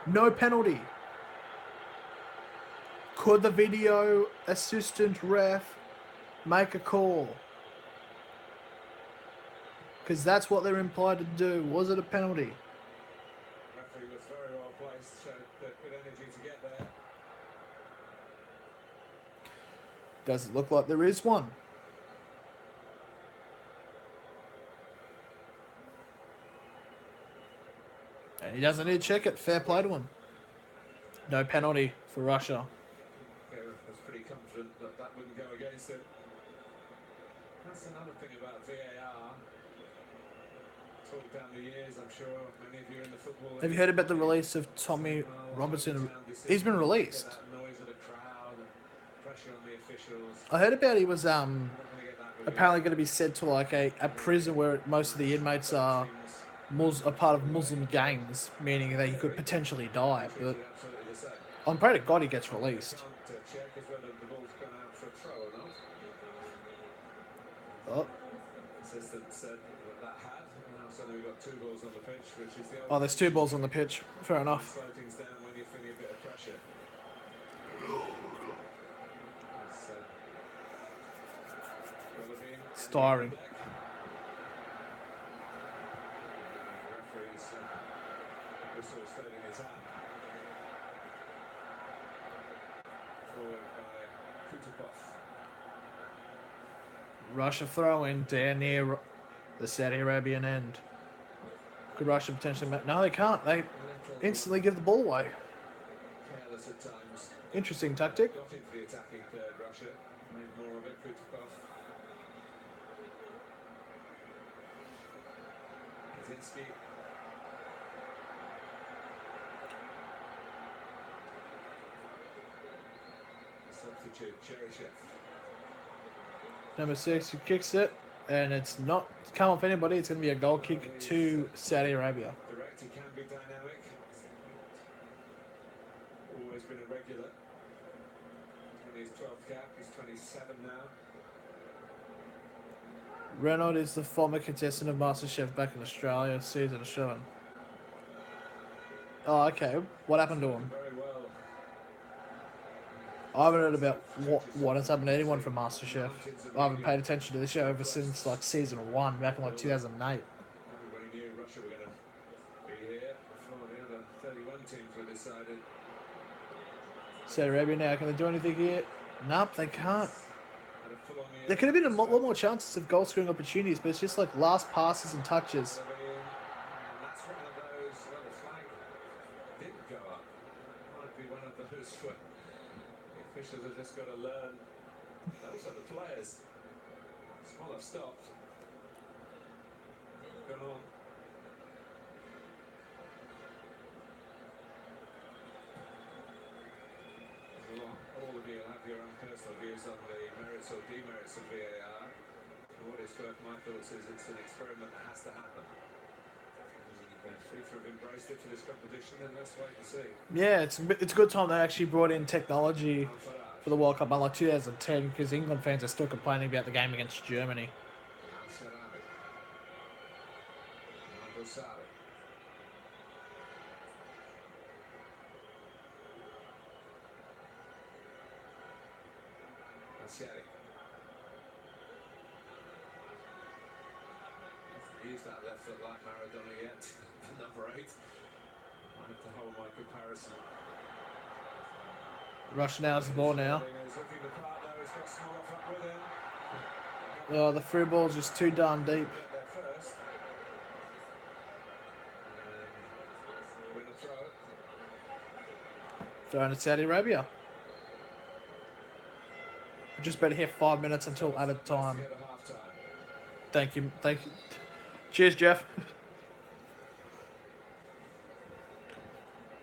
No penalty. Could the video assistant ref make a call? Because that's what they're implied to do. Was it a penalty?
Referee was very well placed, showed that
Does it look like there is one? And he doesn't need to check it. Fair play to him. No penalty for Russia.
I was pretty confident that that wouldn't go against him. That's another thing about VAR. Talked down the years, I'm sure many of you in the football.
Have you heard about the release of Tommy Robertson? He's been released.
That noise of the crowd and pressure on the officials.
I heard about he was
We're not gonna get that with
apparently going to be sent to like a prison where most of the inmates are a part of Muslim gangs, meaning that he could potentially die. But
absolutely the same.
I'm praying to God he gets released.
Can't check is whether the ball's gone out for a throw or not.
Oh,
Assistant said that had. Now suddenly we've got 2 balls on the pitch, which is the
oh, there's 2 balls on the pitch. Fair enough.
slow things down when you're feeling a bit of pressure. It's, Golovin and
Starring.
the referee's whistle stayed in his hand. Forward by Kutupov.
Russia throw in down near the Saudi Arabian end. Could Russia potentially make... No, they can't. They instantly give the ball away.
Careless at times.
Interesting tactic.
Got into the attacking third, Russia. Made more of it, Kutupov. Kaczynski. Substitute, Cheryshev.
Number 6 who kicks it, and it's not come off anybody. It's going to be a goal kick to Saudi Arabia.
Direct, he can be dynamic. Always been a regular. In his 12th cap, he's 27 now.
Renaud is the former contestant of MasterChef back in Australia, season 7. Oh, okay. What happened to him?
Very well.
I haven't heard about what has happened to anyone from MasterChef. I haven't paid attention to the show ever since like season 1, back in like 2008.
Everybody knew Russia were going to be here before the other 31 teams were decided.
Saudi Arabia now, can they do anything here? Nope, they can't.
Had a full on the
There could have been a lot more chances of goal scoring opportunities, but it's just like last passes and touches.
and that's one of those, well, the flag didn't go up. Might be one of those where the officials have just got to learn. Those are the players. Small have stopped. Gone on. All of you have your own personal views on the merits or demerits of VAR. For what it's worth, my thoughts is it's an experiment that has to happen. FIFA have embraced it for this competition, and let's wait and see.
Yeah, it's a good time they actually brought in technology
How far out?
for the World Cup, unlike 2010, because England fans are still complaining about the game against Germany.
Al-Sharawi. Al-Busari. Al-Shari. Hasn't used that left foot like Maradona yet. Number 8. I have to hold my comparison.
Russia now has the ball now.
He's looking the part now. He's got Smolov up with him.
Oh, the through ball's just too darn deep.
Get there first. And win the throw.
Throwing to Saudi Arabia. We just better hit 5 minutes until added time.
Get a half time.
Thank you. Cheers, Jeff.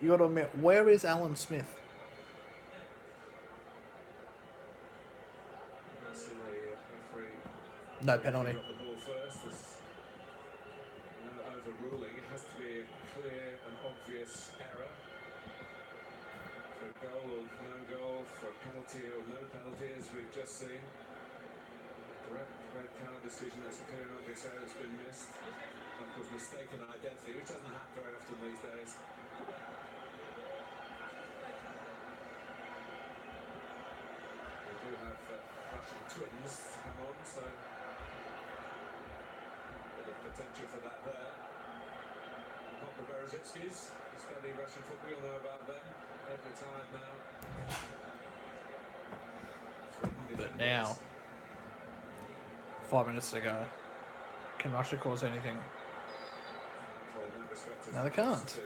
You got to admit, where is Alan Smith? No penalty.
Got the ball first. There's no overruling. It has to be a clear and obvious error. For a goal or no goal, for a penalty or no penalty, as we've just seen. Direct red card decision, that's a clear and obvious error that's been missed. Of course, mistaken identity, which doesn't happen very often these days. We do have Russian twins to come on, so bit of potential for that there. Not the Berezitskis, who study Russian football, you'll know about them every time now.
Now, 5 minutes to go. Can Russia cause anything? No, they can't.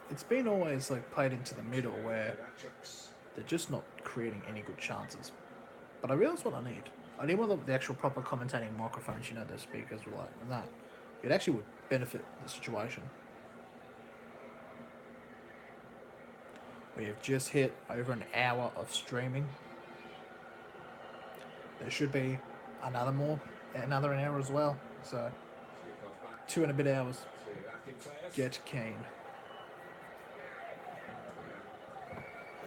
It's been always like played into the middle where they're just not creating any good chances. But I realise what I need. I need one of the actual proper commentating microphones, you know, the speakers were like and that. It actually would benefit the situation. We have just hit over an hour of streaming. There should be another an hour as well. So 2 and a bit hours. Get keen.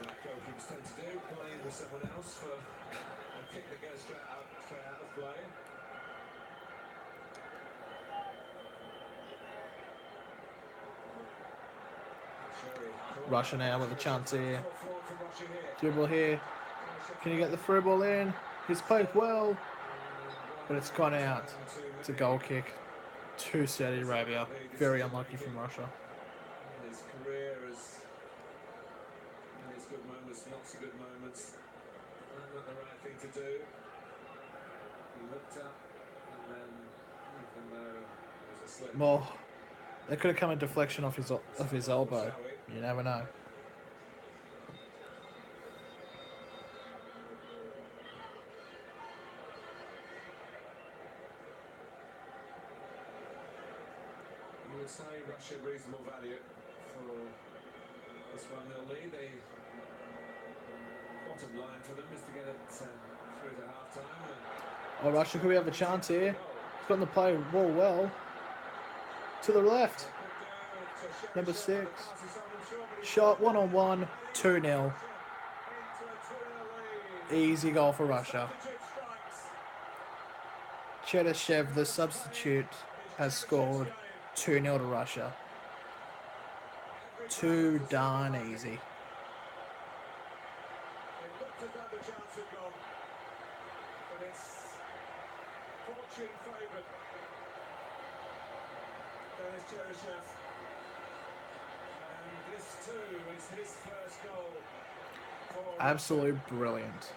Goalkeepers tend to do, playing with someone else for a kick that goes straight out of play.
Russia now with a chance here. Dribble here. Can you get the through ball in? He's played well, but it's gone out. It's a goal kick to Saudi Arabia. Very unlucky from Russia.
His career has his good moments, not so good moments. Not the right thing to do. He looked up and then, even though it was a slip.
Well, there could have come a deflection off his elbow. You never know.
You would say Russia reasonable value for this 1-0 lead. The bottom line for them is to get it through to half time.
Oh, Russia, could we have a chance here? He's gotten the play ball well. To the left. Number 6. Shot 1-on-1. 2-0. Easy goal for Russia. Cheryshev, the substitute, has scored 2-0 to Russia. Too darn easy.
And this too is his first goal.
Absolutely brilliant.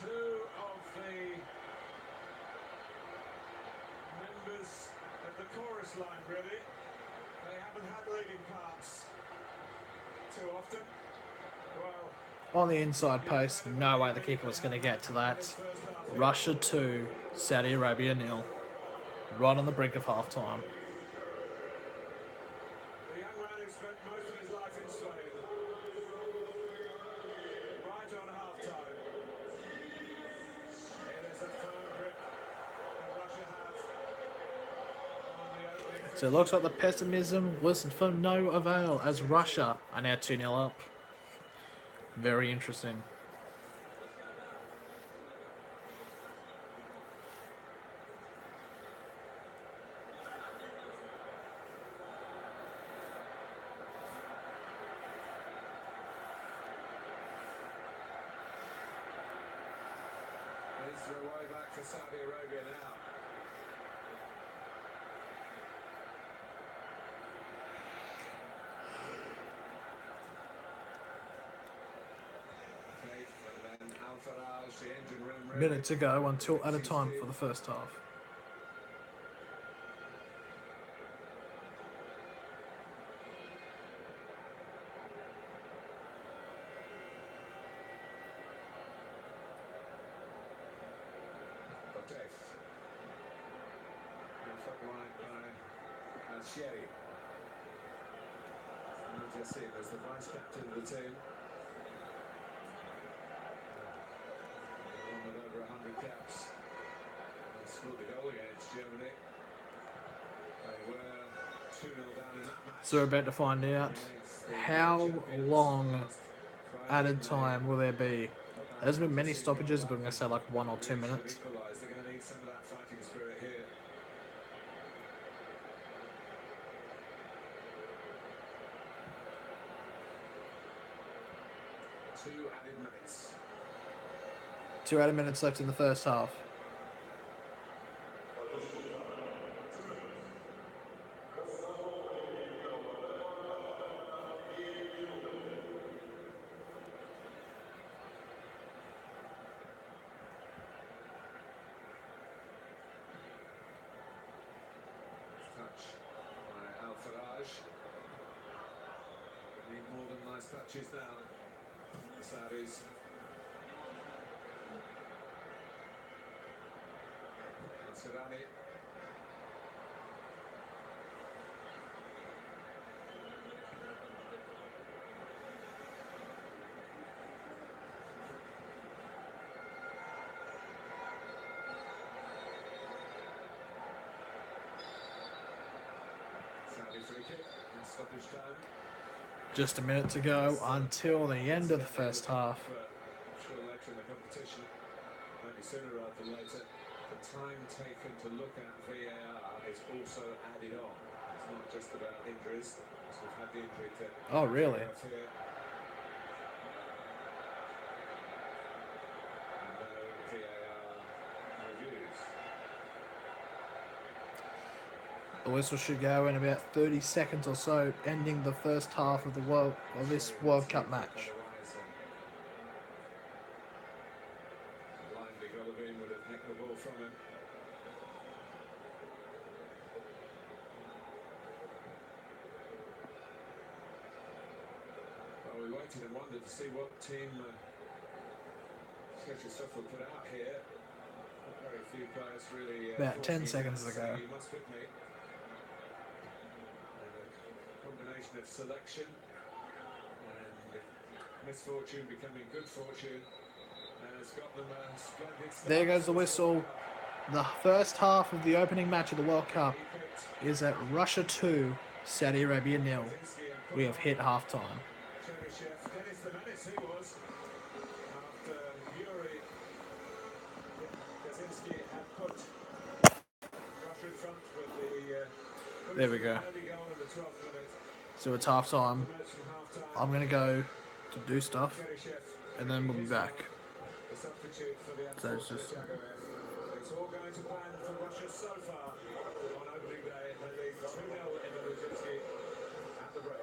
Two of the members of the chorus line, really. They haven't had leading parts too often. Well,
On the inside post, no way the keeper was going to get to that. Russia 2, Saudi Arabia 0. Right on the brink of half-time.
the young man who spent most of his life in Spain. Right on half-time. It is a firm grip that Russia have on the opening.
So it looks like the pessimism was for no avail as Russia are now 2-0 up. Very interesting.
Is the way back for Saudi Arabia now. Okay, and then Al-Faraj, the engine room ready.
Minute to go until at a time for the first half.
Dave. Front line by Sherry. Jassim as the vice captain of the team. One with over 100 caps. They scored the goal against Germany. They were 2-0 down in that match.
So we're about to find out how long added time will there be. There's been many stoppages, but I'm going to say like 1 or 2 minutes.
Equalised. They're going to need some of that fighting spirit here. Two added minutes.
2 added minutes left in the first half.
nice touches now. Saudis. Sirani. Saudi free kick in stoppage time.
Just a minute to go until the end of the first half.
Sure later in the competition, maybe sooner rather than later, the time taken to look at VAR is also added on. It's not just about injuries, as we've had the injury to
Oh, really?
here. And no VAR reviews.
The whistle should go in about 30 seconds or so, ending the first half of this World Cup match.
Blindly Golovin would have nicked the ball from him. Well, we waited and wondered to see what team Stuff will put out here. Very few players really.
About 10
forcing
seconds
it,
to
so
go.
you must pick me. And a combination of selection and misfortune becoming good fortune has got them a splendid start.
There goes the whistle. The first half of the opening match of the World Cup is at Russia 2, Saudi Arabia 0. We have hit halftime.
Cheryshev, Dennis the Menace he was, after Yuri Kaczynski had put Russia in front with the
There we go.
early goal in the 12th minute.
So it's halftime.
Minutes from half-time,
I'm going to go to do stuff,
Cheryshev,
and then we'll be back.
the substitute for the
So it's
unfortunate
just-
Jagoev. It's all going to plan for Russia so far on opening day. They lead 2-0 in the Luzinski at the break.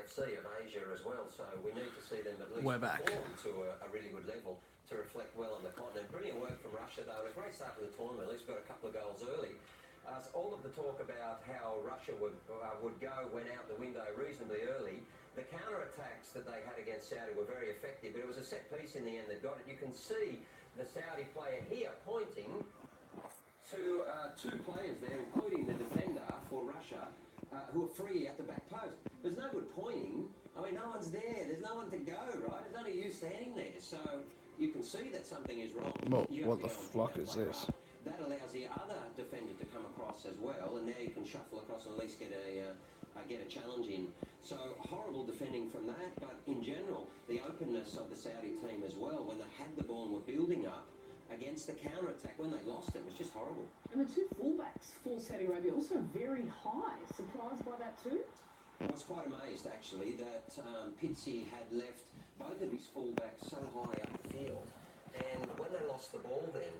UFC of Asia as well, so we need to see them at least
We're back.
perform to a really good level to reflect well on the continent. Brilliant work from Russia, though, and a great start to the tournament. At least got a couple of goals early. So all of the talk about how Russia would go went out the window reasonably early. The counter-attacks that they had against Saudi were very effective, but it was a set piece in the end that got it. You can see the Saudi player here pointing to two players there, including the defender for Russia, who are free at the back post. There's no good pointing. I mean, no one's there. There's no one to go, right? There's only you standing there. So you can see that something is wrong.
Well,
You have
what
to
the
go and
fuck
pick
is
that player
this?
up. That allows the other defender to come across as well, and now you can shuffle across and at least get a challenge in. So horrible defending from that, but in general, the openness of the Saudi team as well, when they had the ball and were building up against the counter-attack, when they lost it was just horrible.
And the two fullbacks for Saudi Arabia also very high. Surprised by that too?
I was quite amazed actually that Pizzi had left both of his fullbacks so high up the field. And when they lost the ball then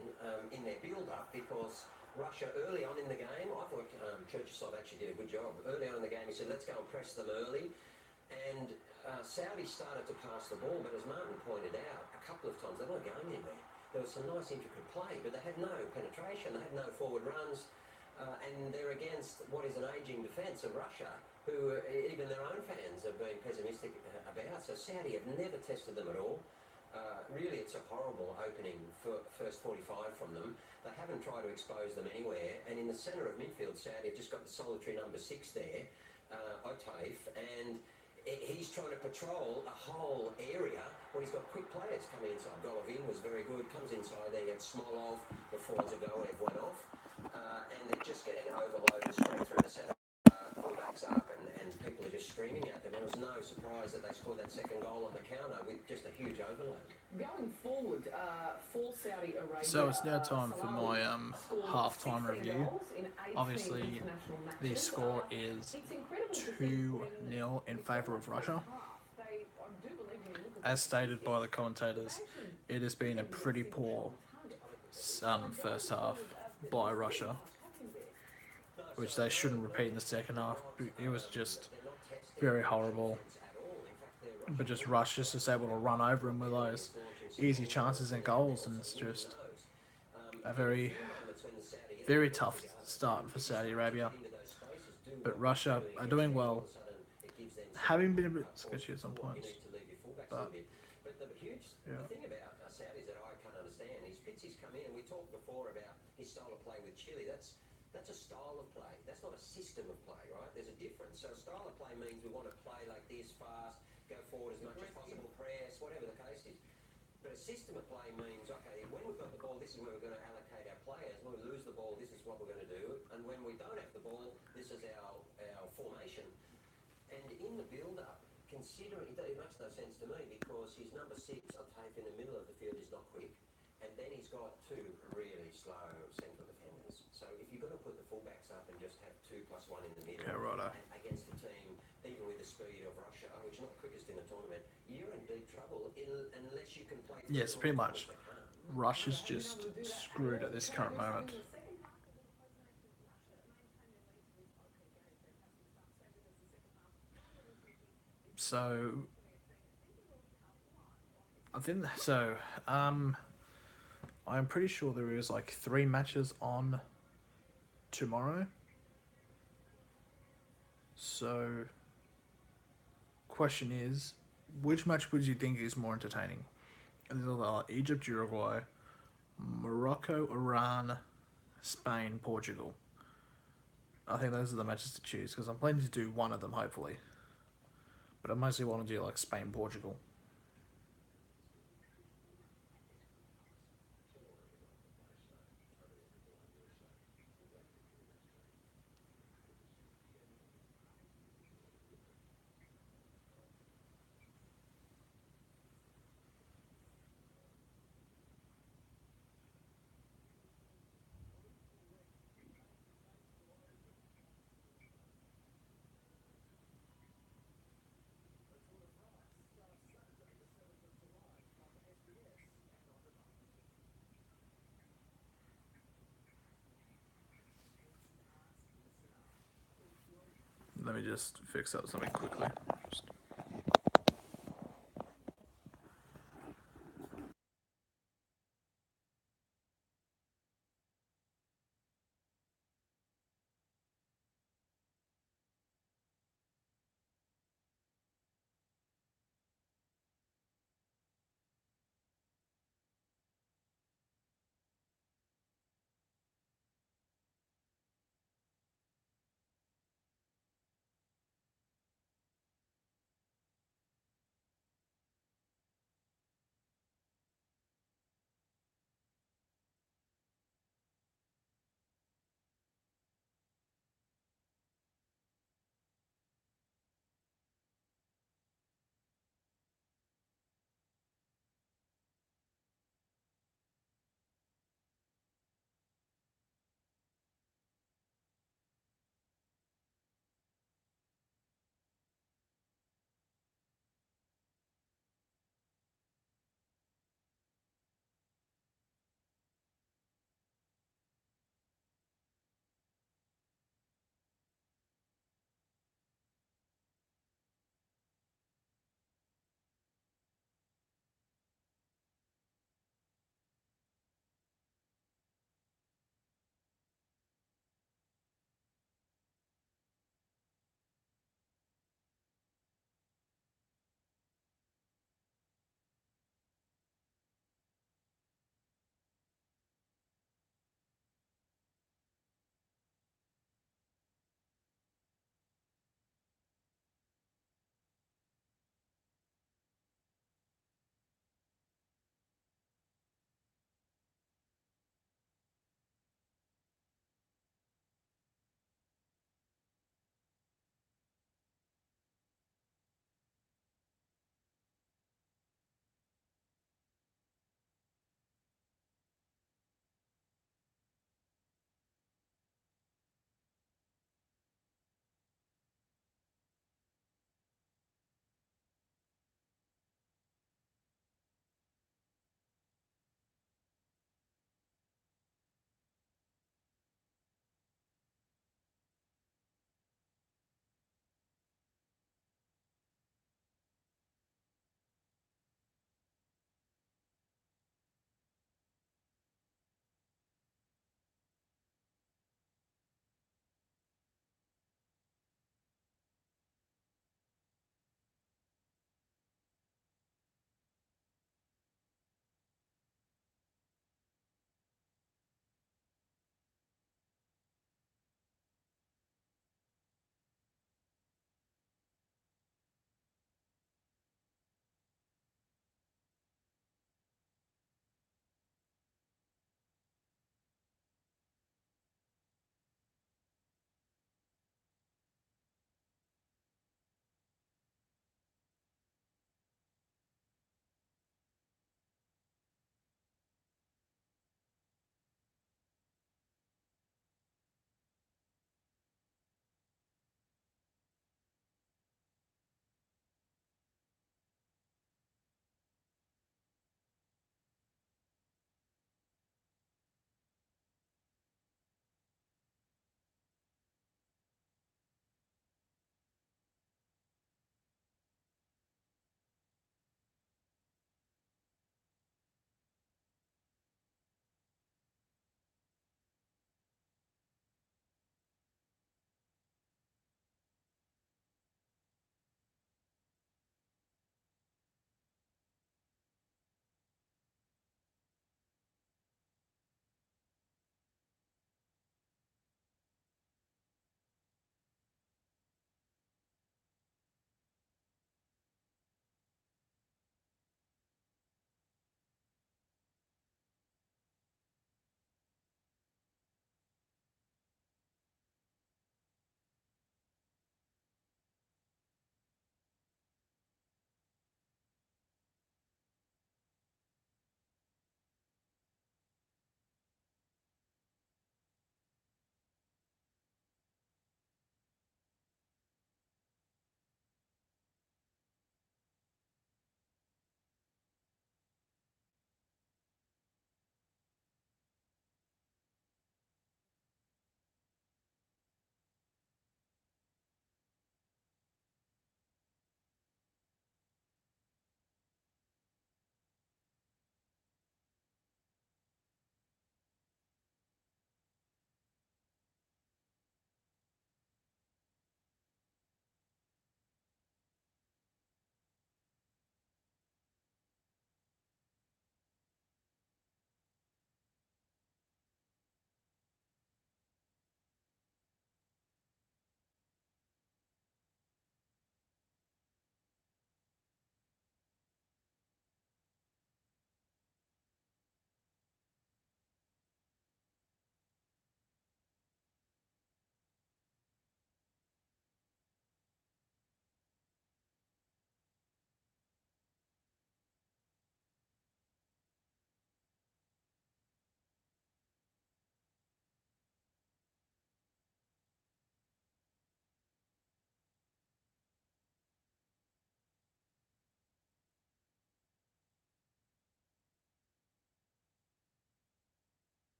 in their build-up, because Russia early on in the game, I thought Cherchesov actually did a good job. Early on in the game he said, let's go and press them early. And Saudi started to pass the ball, but as Martin pointed out, a couple of times they weren't going anywhere. There was some nice intricate play, but they had no penetration, they had no forward runs. And they're against what is an ageing defence of Russia, who even their own fans have been pessimistic about. So Saudi have never tested them at all. Really, it's a horrible opening for first 45 from them. They haven't tried to expose them anywhere. And in the centre of midfield, Saudi have just got the solitary number 6 there, Otaif, and he's trying to patrol a whole area where he's got quick players coming inside. Golovin was very good, comes inside there, gets Smolov before Zagoev went off. And they're just getting overloaded straight through the centre. Fullbacks up and people are just screaming at them. It was no surprise that they scored that second goal on the counter with just a huge overload.
Going forward, for Saudi Arabia.
So it's now time for my half-time
16
review.
goals in 18
Obviously,
international
the
matches.
score is
It's incredible to see
2-0 in favour of Russia.
They, I do believe when you look at
As stated by the commentators, it has been a pretty poor first half by Russia, which they shouldn't repeat in the second half. It was just very horrible. But just Rush just able to run over him with those easy chances and goals, and it's just a very, very tough start for Saudi Arabia. But Russia are doing well, having been a bit sketchy at some points. But
the thing about Saudis that I can't understand is Pizzi's come in, and we talked before about his style of play with Chile. That's a style of play. That's not a system of play, right? There's a difference. So style of play means we want to play like this, fast, go forward as much as possible, press, whatever the case is. But a system of play means, okay, when we've got the ball, this is where we're going to allocate our players. When we lose the ball, this is what we're going to do. And when we don't have the ball, this is our formation. And in the build-up, considering, it makes no sense to me because his number 6, Otaif, in the middle of the field is not quick. And then he's got 2 really slow central defenders. So if you're going to put the fullbacks up and just have 2 plus 1 in the middle against a team, even with the speed of Russia, which is not the quickest in the tournament, you're in deep trouble unless you can play.
yes, pretty much. Russia's just screwed at this current moment. So I think so. I'm pretty sure there is like 3 matches on tomorrow. So, question is, which match would you think is more entertaining? And these are Egypt, Uruguay, Morocco, Iran, Spain, Portugal. I think those are the matches to choose because I'm planning to do one of them hopefully. But I mostly want to do like Spain, Portugal. Let me just fix up something quickly.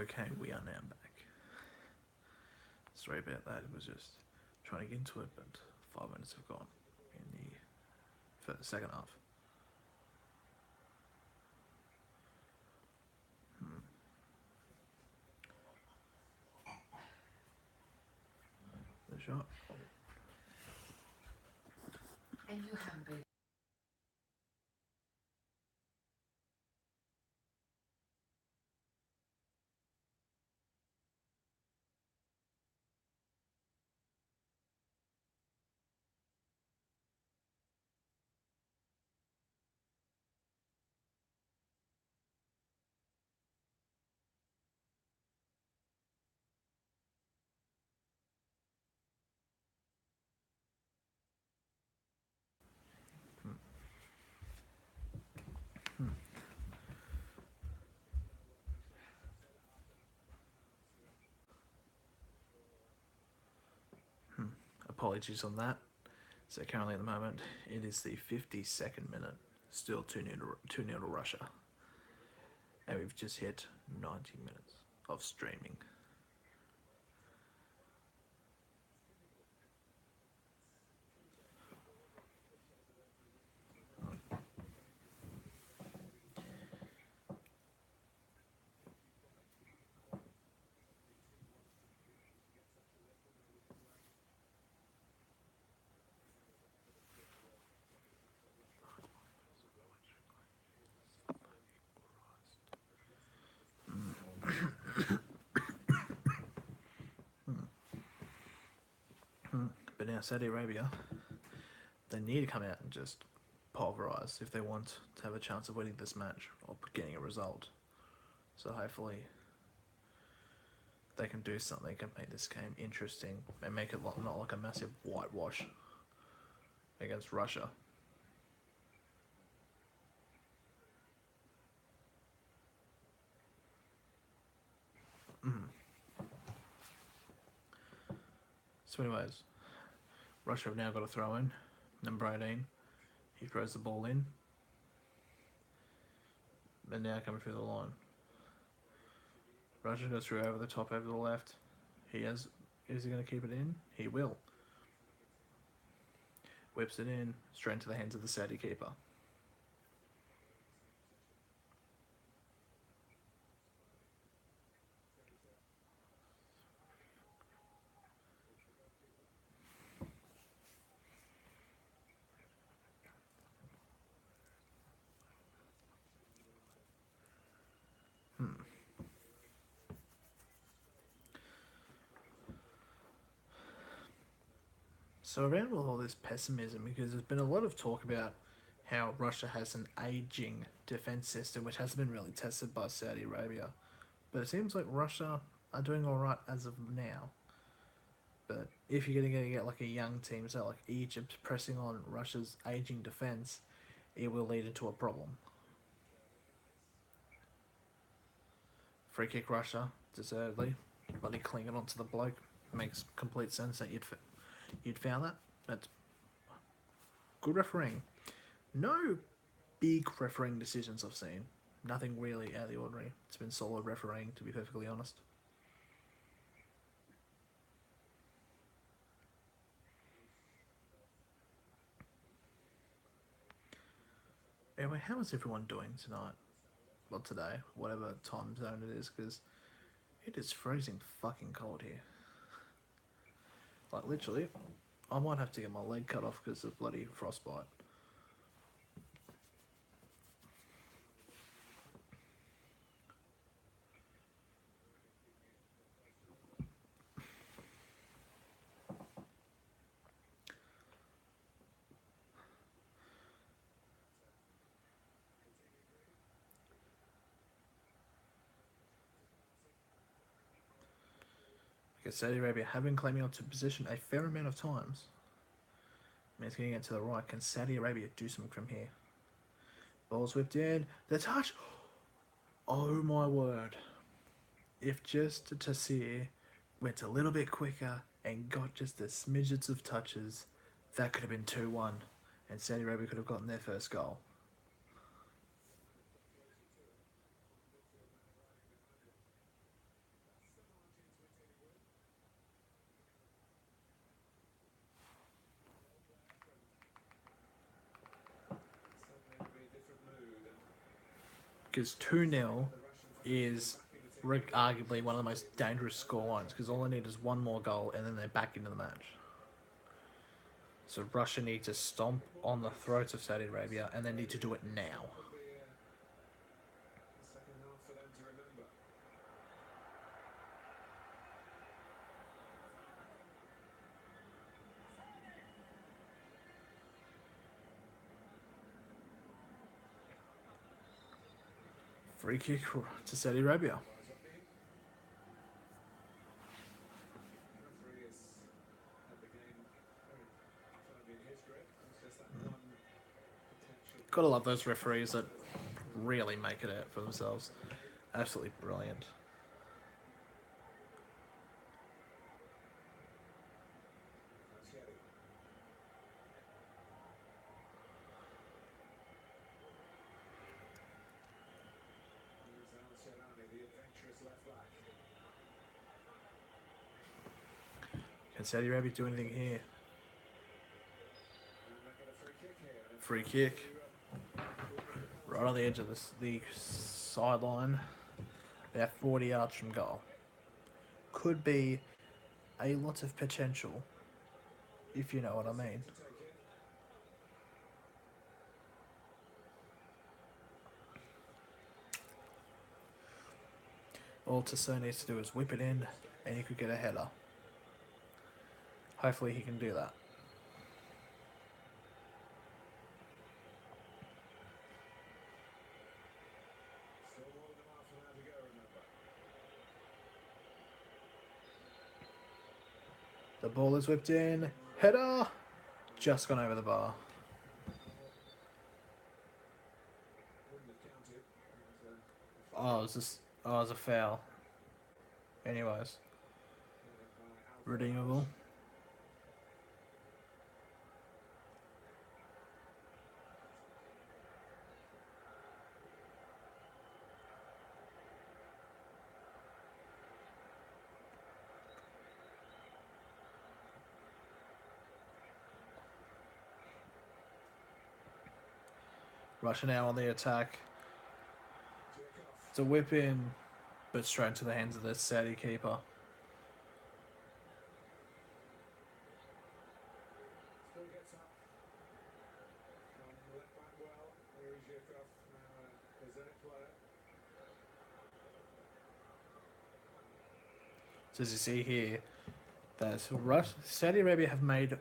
Okay, we are now back. Sorry about that. It was just trying to get into it, but 5 minutes have gone in for the second half. The shot.
And you haven't been.
Apologies on that. So currently at the moment, it is the 52nd minute. Still 2-0 to Russia. And we've just hit 90 minutes of streaming. But now Saudi Arabia, they need to come out and just pulverise if they want to have a chance of winning this match or getting a result. So hopefully they can do something, they can make this game interesting and make it not like a massive whitewash against Russia. So anyways, Russia have now got a throw in. Number 18, he throws the ball in. And now coming through the line. Russia goes through over the top, over the left. Is he going to keep it in? He will. Whips it in, straight into the hands of the Saudi keeper. So around with all this pessimism, because there's been a lot of talk about how Russia has an aging defense system which hasn't been really tested by Saudi Arabia. But it seems like Russia are doing alright as of now. But if you're going to get like a young team, so like Egypt pressing on Russia's aging defense, it will lead into a problem. Free kick Russia, deservedly. Bloody clinging onto the bloke. Makes complete sense that you'd foul that. That's good refereeing. No big refereeing decisions I've seen. Nothing really out of the ordinary. It's been solid refereeing, to be perfectly honest. Anyway, how is everyone doing tonight? Well, today, whatever time zone it is, because it is freezing fucking cold here. Like, literally, I might have to get my leg cut off because of bloody frostbite. Because Saudi Arabia have been claiming onto position a fair amount of times. I mean, it's getting it to the right. Can Saudi Arabia do something from here? Ball's whipped in. The touch! Oh my word. If just Tassir went a little bit quicker and got just the smidgets of touches, that could have been 2-1. And Saudi Arabia could have gotten their first goal. Because 2-0 is arguably one of the most dangerous score lines, because all they need is one more goal and then they're back into the match. So Russia need to stomp on the throats of Saudi Arabia, and they need to do it now.
The second half for them to remember.
Free kick to Saudi Arabia.
Referee has had the game very firmly in his grip. It's just that one potential.
Gotta love those referees that really make it out for themselves. Absolutely brilliant.
Alcieri. Here's Alcieri, the adventurous left back.
Can Saudi Arabia do anything here?
And they get a free kick here. And
Free kick. Right on the edge of the sideline. About 40 yards from goal. Could be a lot of potential, if you know what I mean.
to take it.
All Tasso needs to do is whip it in, and he could get a header. Hopefully he can do that.
Still more than half an hour to go, remember.
The ball is whipped in. Header! Just gone over the bar.
Wouldn't have counted.
Oh, it was a foul. Anyways, redeemable. Russia now on the attack. It's a whip in, but straight into the hands of the Saudi keeper.
Still gets up. From left back well. Here is Zhirkov. Now a Zenit player.
So as you see here, that Saudi Arabia have made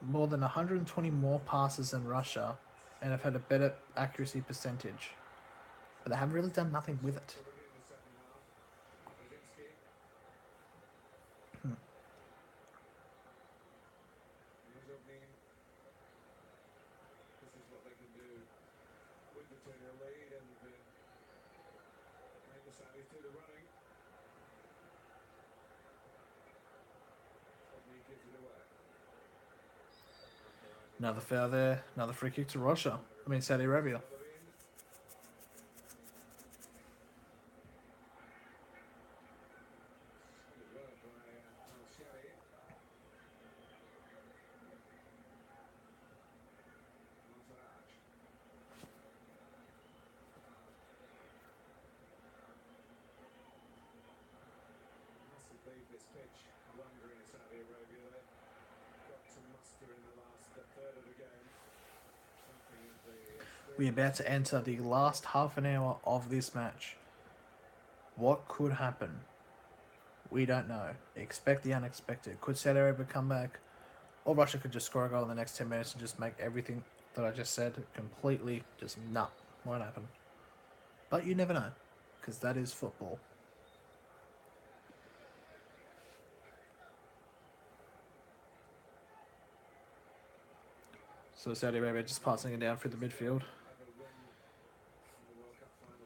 more than 120 more passes than Russia, and have had a better accuracy percentage, but they haven't really done nothing with it.
Already in the second half. Brzezinski. Nizobnin. This is what they can do with the 2-0 lead and make the Saudis do the running. Rodney gives it away.
Another foul there, another free kick to Russia. I mean Saudi Arabia.
Good work by Alcieri. Monferrage. Mustn't leave this pitch wandering Saudi Arabia. They've got to muster in the last third of the game. Something of the
We're about to enter the last half an hour of this match. What could happen? We don't know. Expect the unexpected. Could Saudi Arabia come back? Or Russia could just score a goal in the next 10 minutes and just make everything that I just said completely just nut. Won't happen. But you never know. Because that is football. So Saudi Arabia just passing it down through the midfield.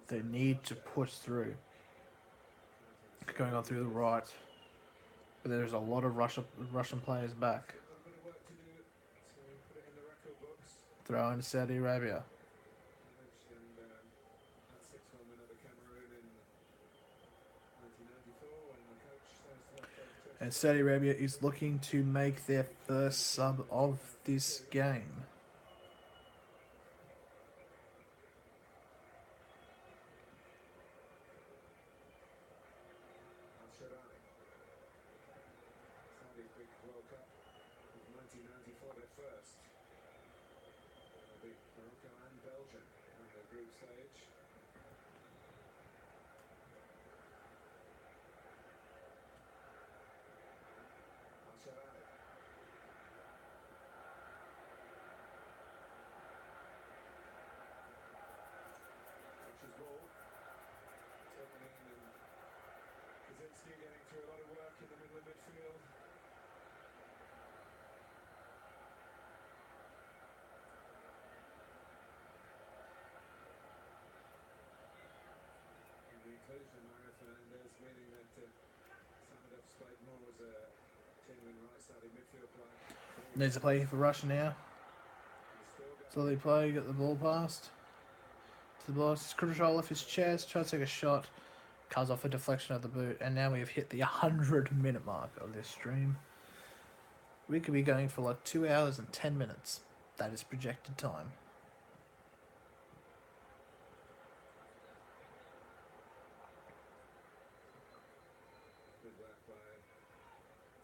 They need to push through. Going on through the right. But there's a lot of Russian players back.
a bit of work to do to put it in the record books.
Throw in Saudi Arabia.
Managed and had 6-1 win over Cameroon in 1994 when the coach first left both trips.
And Saudi Arabia is looking to make their first sub of this game.
beat Morocco and Belgium in the group stage. Maserati. Russia's ball. Taken in and Kaczynski getting through a lot of work in the middle of midfield. And the inclusion of Mario Fernandez, meaning that Samadov's played more as a genuine right-sided midfield player.
Needs to play for Russia now. So they play, get the ball passed to the boss. Control off his chest, try to take a shot, comes off a deflection of the boot, and now we have hit the 100-minute mark of this stream. We could be going for like 2 hours and 10 minutes. That is projected time.
Good work by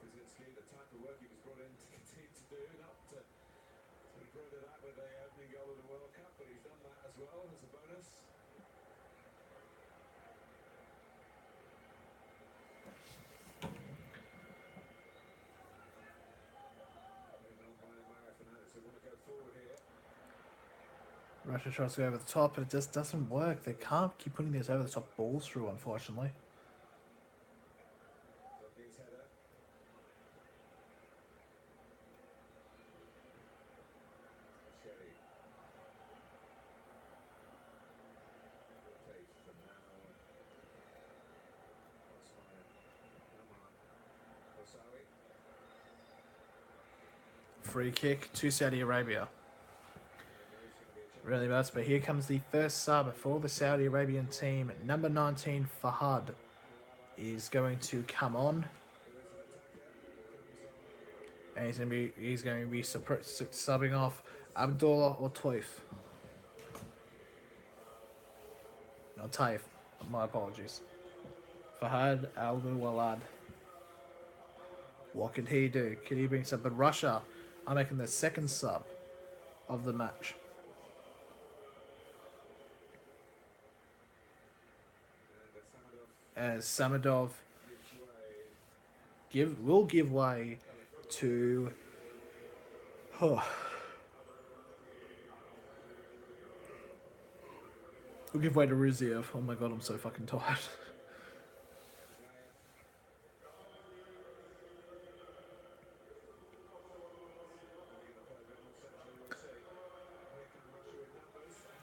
Kaczynski, the type of work he was brought in to continue to do, not to sort of grow to that with the opening goal of the World Cup, but he's done that as well as a bonus. Moving on by Mario Fernandez, who want to go forward here.
Russia tries to go over the top, but it just doesn't work. They can't keep putting these over the top balls through, unfortunately.
Doggy's header. Sherry. Rotate for now. Osman. Oman. Osawi.
Free kick to Saudi Arabia. Really bad, but here comes the first sub for the Saudi Arabian team. Number 19, Fahad, is going to come on. And he's going to be subbing off Abdullah or Toif. No, Taif. My apologies. Fahad Al-Walad. What can he do? Can he bring sub? But Russia are making the second sub of the match. As Samadov will give way to will give way to Ruziev. Oh my god, I'm so fucking tired.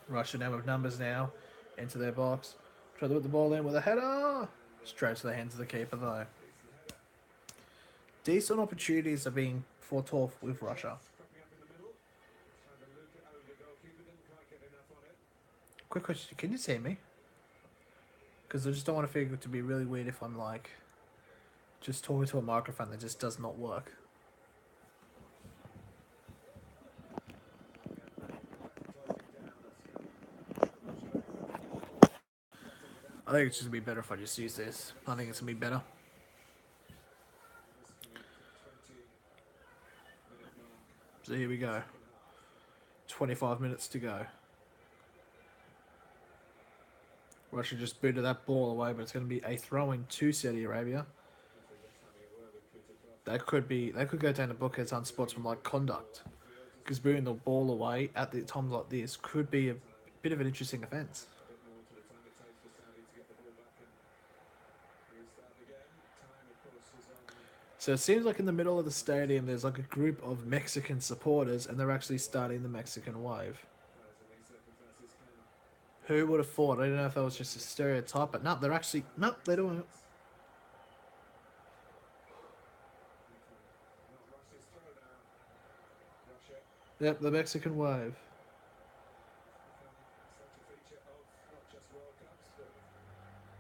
Russia now with numbers now into their box. Try to put the ball in with a header. Straight to the hands of the keeper though. Decent opportunities are being foretold with Russia. Quick question, can you see me? Because I just don't want to feel it to be really weird if I'm like just talking to a microphone that just does not work. I think it's just gonna be better if I just use this. I think it's gonna be better. So here we go. 25 minutes to go. Russia just booted that ball away, but it's going to be a throw-in to Saudi Arabia. That could go down the book as unsportsmanlike conduct, because booting the ball away at the times like this could be a bit of an interesting offence. So it seems like in the middle of the stadium there's like a group of Mexican supporters and they're actually starting the Mexican wave. Who would have thought? I don't know if that was just a stereotype, but no, they're actually... No, they're doing it. Yep, the Mexican wave.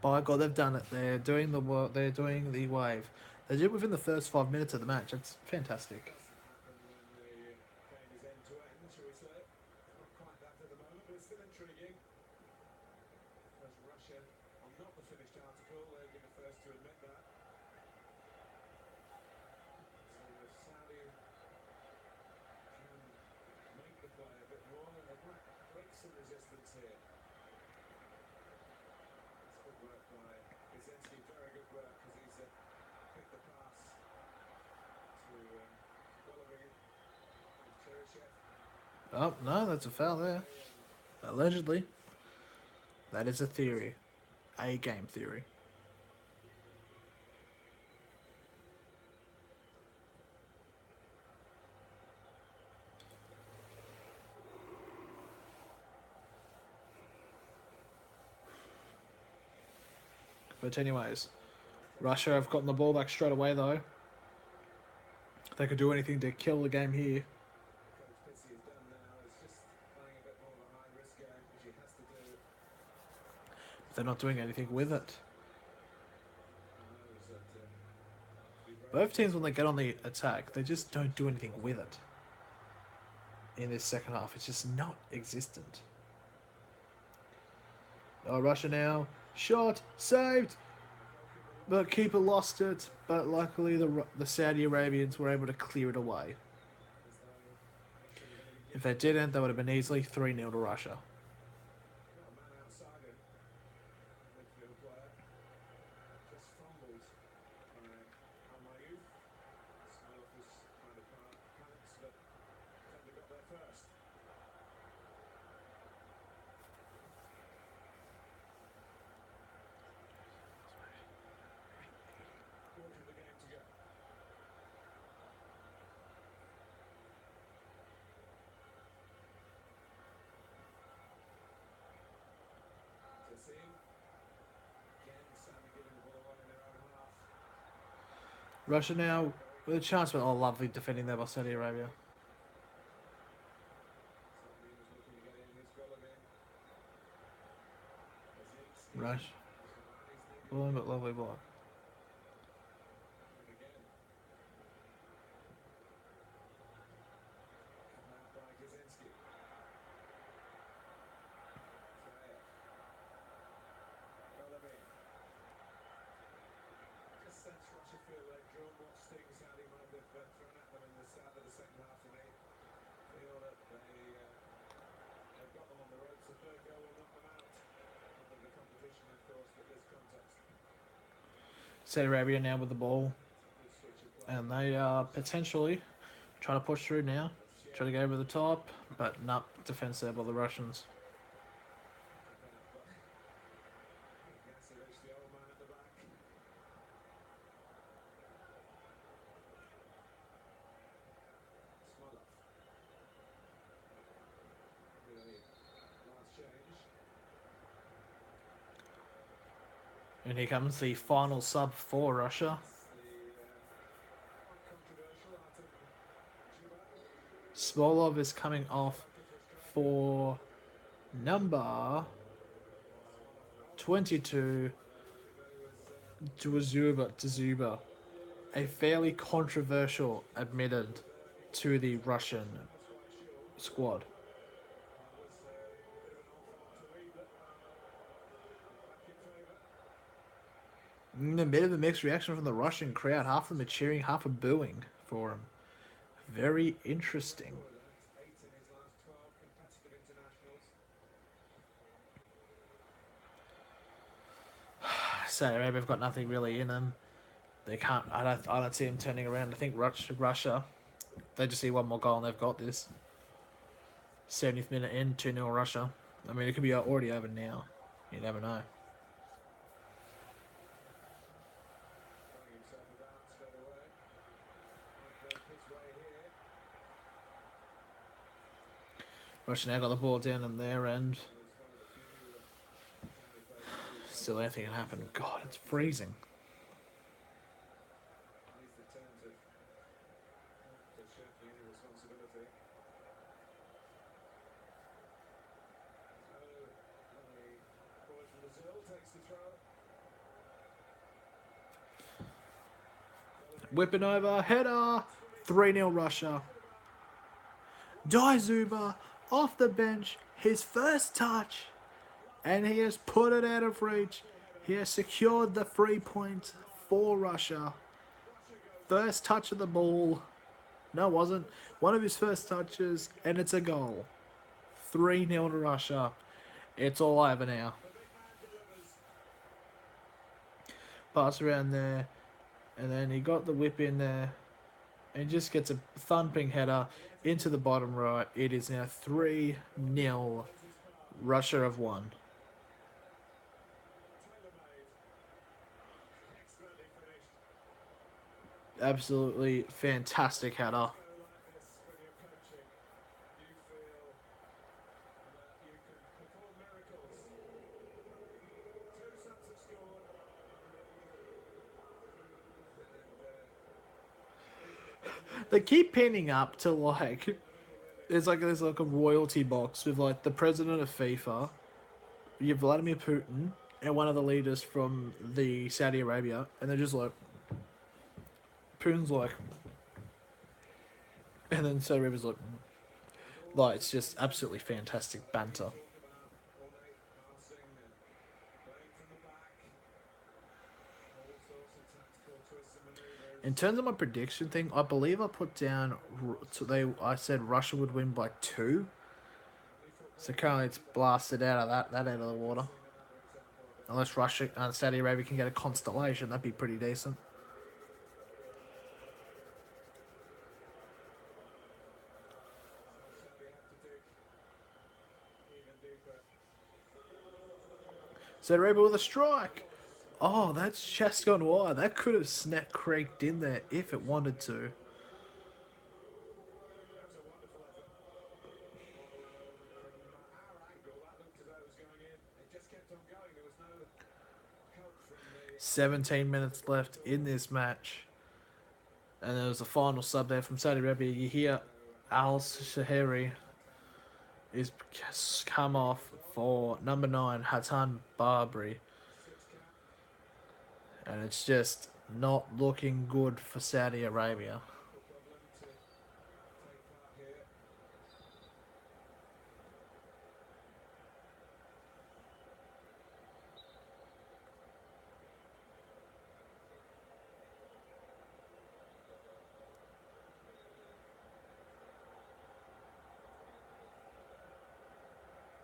By God, they've done it. They're doing the work. They're doing the wave. They did it within the first 5 minutes of the match. It's fantastic.
some resistance here. It's good work by Brzezinski, very good work because he's picked the pass to Golovin and Cheryshev.
Oh, no, that's a foul there. Allegedly. That is a theory. A game theory. But anyways, Russia have gotten the ball back straight away though. They could do anything to kill the game here.
Coach Pitsy has done now is just playing a bit more of a high risk game, which he has to do.
They're not doing anything with it.
He knows that to be brave.
Both teams, when they get on the attack, they just don't do anything with it. In this second half, it's just not existent. Oh, Russia now. Shot. Saved. But keeper lost it. But luckily the Saudi Arabians were able to clear it away. If they didn't, that would have been easily 3-0 to Russia.
Got a man outside him. Midfield player. Just fumbled by Almayu. Smilov was kind of panics, but they got there first. Quarter of the game to go. Tassim. Again, Sami giving the ball away in their own half.
Russia now with a chance, but oh, lovely defending there by Saudi Arabia.
Sami was looking to get in. Here's Golovin. Brzezinski.
Rush.
He's
Balloon, but lovely block.
And again. Come out by Brzezinski. Trae. Golovin. Just sense Russia feel they've drawn what stings Saudi might have thrown at them in the start of the second half, and they feel that they've got them on the ropes. The third goal will knock them out of the competition, of course, but this contest.
Saudi Arabia now with the ball.
Good switch of play.
And they are potentially trying to push through now. Try to go over the top. But not defense there by the Russians.
Gasovic, the old man at the back. Smolov. Really last change.
And here comes the final sub for Russia.
The controversial Artem Dzyuba.
Smolov is coming off for number 22, Dzyuba. A fairly controversial admitted to the Russian squad. A bit of a mixed reaction from the Russian crowd. Half of them are cheering, half are booing for him. Very interesting.
8 in his last 12 competitive internationals.
Saudi Arabia have got nothing really in them. They can't. I don't see them turning around. I think Russia. They just need one more goal and they've got this. 70th minute in, 2-0 Russia. I mean, it could be already over now. You never know.
Throwing himself about straight away. Might break his way here.
Russia now got the ball down in their end.
He was one of the few Saudi players who
Still anything can happen. God, it's freezing.
needs the turn to shirking any responsibility. So, the boy from Brazil takes the throw.
Whipping over, header, 3-0 Russia. Dzyuba off the bench, his first touch, and he has put it out of reach. He has secured the 3 points for Russia. First touch of the ball. No, it wasn't. One of his first touches, and it's a goal. 3-0 to Russia. It's all over now. Pass around there. And then he got the whip in there. And just gets a thumping header into the bottom right. It is now 3-0. Russia have won. Absolutely fantastic header. They keep pinning up to like there's like a royalty box with like the president of FIFA, you have Vladimir Putin, and one of the leaders from the Saudi Arabia, and they're just like Putin's like, and then Saudi Arabia's like it's just absolutely fantastic banter. In terms of my prediction thing, I believe I put down I said Russia would win by 2. So currently it's blasted out of that out of the water. Unless Russia and Saudi Arabia can get a constellation, that'd be pretty decent. Saudi Arabia with a strike. Oh, that's just gone wide. That could have snack creaked in there if it wanted to.
There was no help from the
17 minutes left in this match. And there was a final sub there from Saudi Arabia. You hear Al Shahiri is come off for number 9, Hatan Barbary. And it's just not looking good for Saudi Arabia.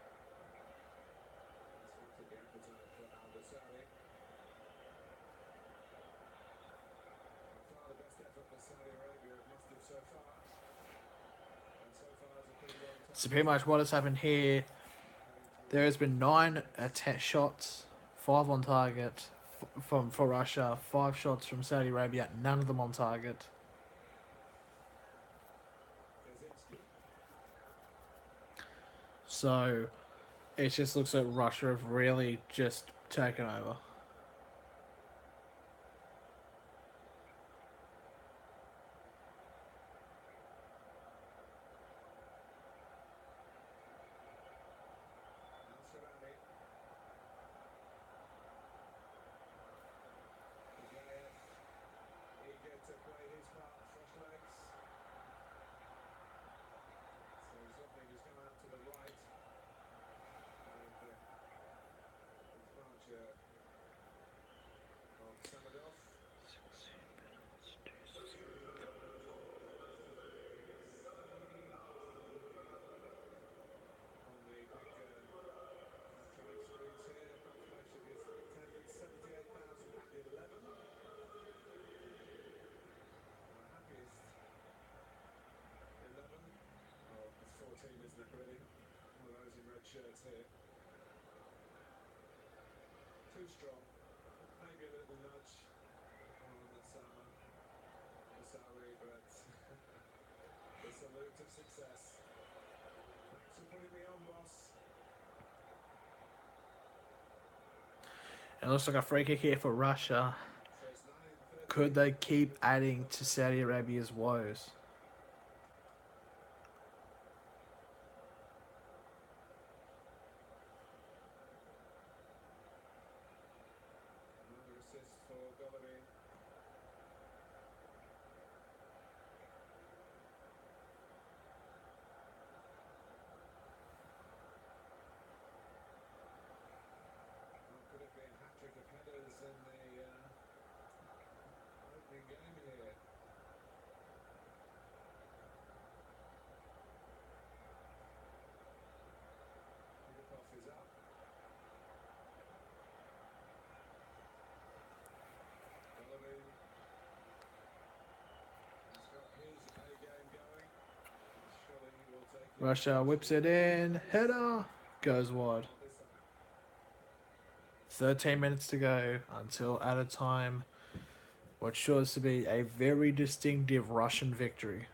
problem to take part here. This will the appetite for Al-Dasari. By far the best effort that Saudi Arabia have mustered so far. And so far is a pretty long time.
So pretty much what has happened here, there has been 9 shots, 5 on target for Russia, 5 shots from Saudi Arabia, none of them on target. So it just looks like Russia have really just taken over.
Al-Sharami. Gayev, eager to play his part, fresh legs. So something has come out to the right. And the departure of Samadov. On the big electronic screens here, confirmation is attendance 78,011. Our happiest 11. Oh, it's 14, isn't it, really? One of those in red shirts here. Too strong. Maybe a little nudge on Osama. Sorry, but the salute of success. Thanks for putting me on, boss.
It looks like a free kick here for Russia.
So it's 9:30.
Could they keep adding to Saudi Arabia's woes?
Another assist for Golovin. Well, could it be a hat-trick of headers in the opening game here?
Russia whips it in. Header goes wide. 13 minutes to go until added time. What shows to be a very distinctive Russian victory.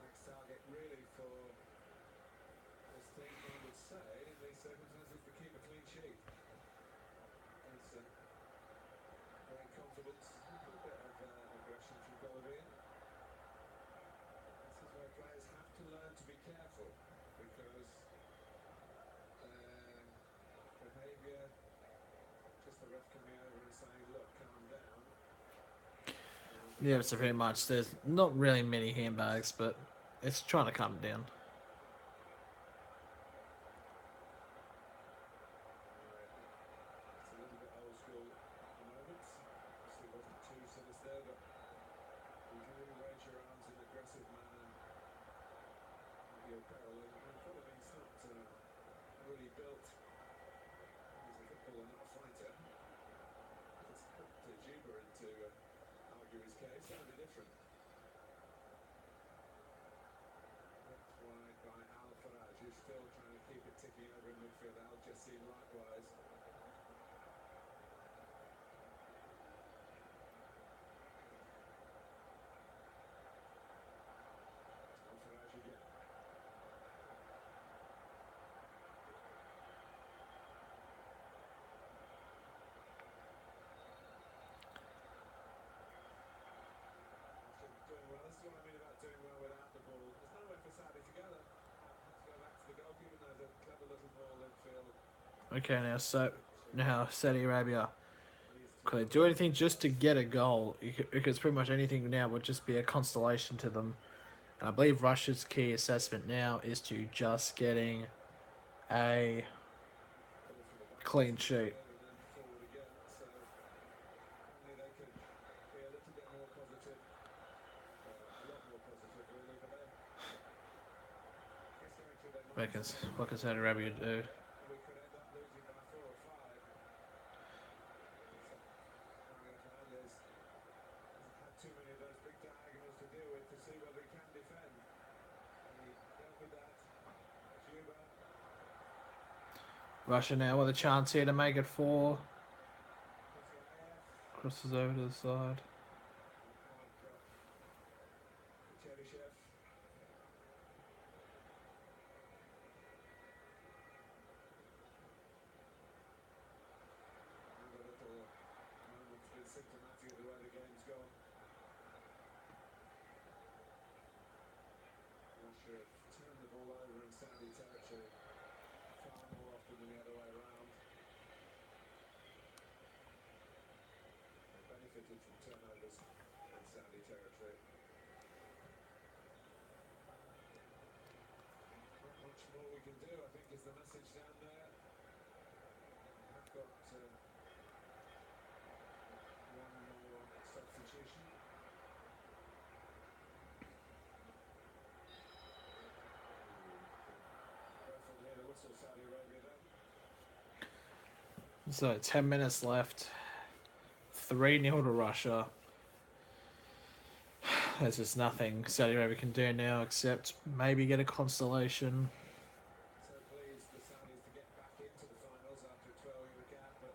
Next target really for this team, I would say, in these circumstances, to keep a clean sheet. It's great confidence, a little bit of aggression from Golovin. This is where players have to learn to be careful because behaviour, just the ref coming over and saying, look, calm down.
Yeah, so pretty much there's not really many handbags, but it's trying to calm down.
It's a little bit old school at the moment. Obviously wasn't too sinister, but you can really raise your arms in an aggressive manner at your peril. And Golovin's not really built. He's a footballer, not a fighter. It's put Juba into argue his case. That would be different. That's wide by Al Faraj, who's still trying to keep it ticking over in midfield. Al Jassim likewise. Al Faraj again. Doing well. This is what I mean about doing well without the ball. There's nowhere for Saudi to go. Have to go back to the goalkeeper. There's a clever little ball infield.
Okay, now Saudi Arabia could they do anything just to get a goal? Because pretty much anything now would just be a constellation to them. And I believe Russia's key assessment now is to just getting a clean sheet.
And then forward again. So only they could be a little bit more positive. A lot more positive, really. But I guess going through their minds.
What can Saudi Arabia do?
We could end up losing by 4 or 5. Mario Fernandez hasn't had too many of those big diagonals to deal with to see whether he can defend. And he dealt with that. Juba.
Russia now with a chance here to make it 4. Crosses over to the side.
Cheryshev. Another little moment's been symptomatic of the way the game's gone. Russia have turned the ball over in Saudi territory far more often than the other way around. They benefited from turnovers in Saudi territory. Not much more we can do, I think, is the message down there. I've got one more substitution. Careful here to whistle Saudi Arabia then.
So 10 minutes left. 3-0 to Russia. There's just nothing Saudi Arabia can do now except maybe get a constellation.
So pleased the Saudis to get back into the finals after a 12-year gap, but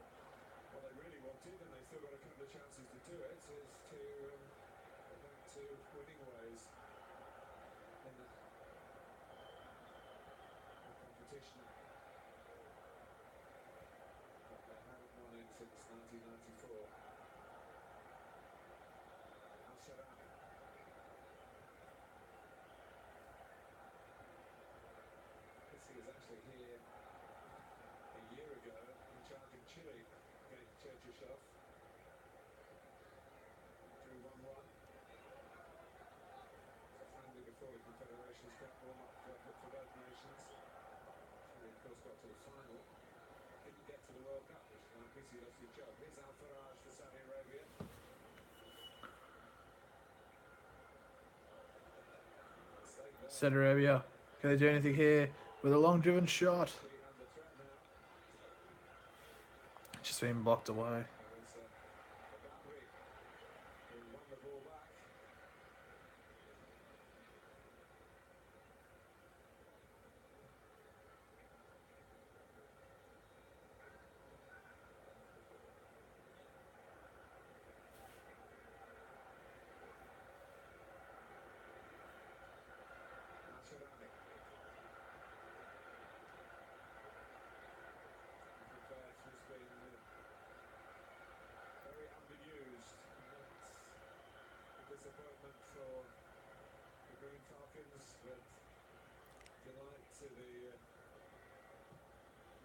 what they really wanted, and they still got a couple of chances to do it, is to go back to winning ways in the competition. But they haven't won it since 1994. Al-Shabaab. He was actually here a year ago in charge of Chile against Cherchesov. Drew 1-1. Friendly before the Confederations Cup warm-up for both nations. Chile, of course, got to the final. Didn't get to the World Cup, which is why PC lost his job. Here's Al Faraj for Saudi Arabia.
Saudi Arabia, can they do anything here with a long driven shot?
Under threat now.
Just being blocked away.
There's Babri who won the ball back. Mascherani. Fair has been very underused. And that's a disappointment for the Green Falcons, but delight to the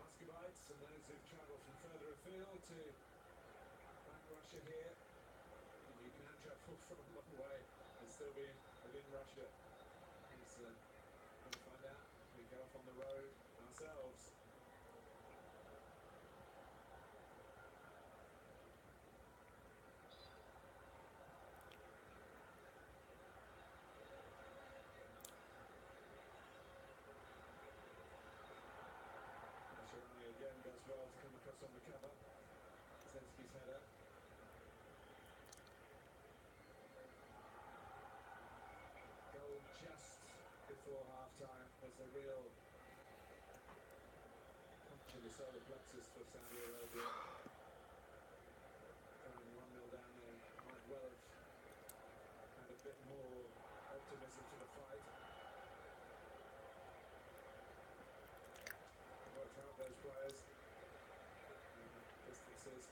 Muscovites and those who've travelled from further afield to back Russia here. And you can travel from a long way and still be within Russia. It's going to find out. We go off on the road ourselves. Mascherani again does well to come across on the cover. Zensky's header. Goal just before half-time was a real punch in the solar plexus for Saudi Arabia. Going 1-0 down there might well have had a bit more optimism to the fight. Worked out those players. Distances.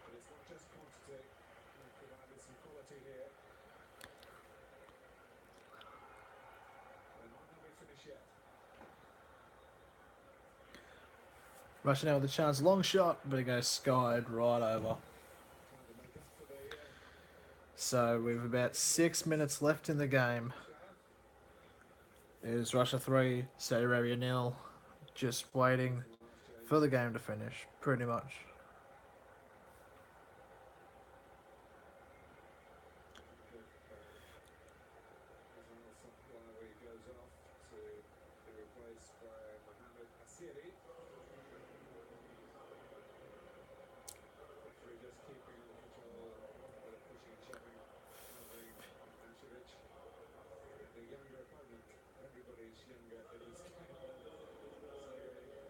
But it's not just quantity. We've provided some quality here. They might not be finished yet.
Rushing out with a chance, long shot, but it goes skied right over.
Trying to make up for the
So we've about 6 minutes left in the game. It is Russia 3, Saudi Arabia 0. Just waiting for the game to finish, pretty much.
Azal goes off to be replaced by Mohamed Assiri. Referee just keeping under control, but pushing and shoving, helping Ancevic. The younger opponent, everybody's younger in this game.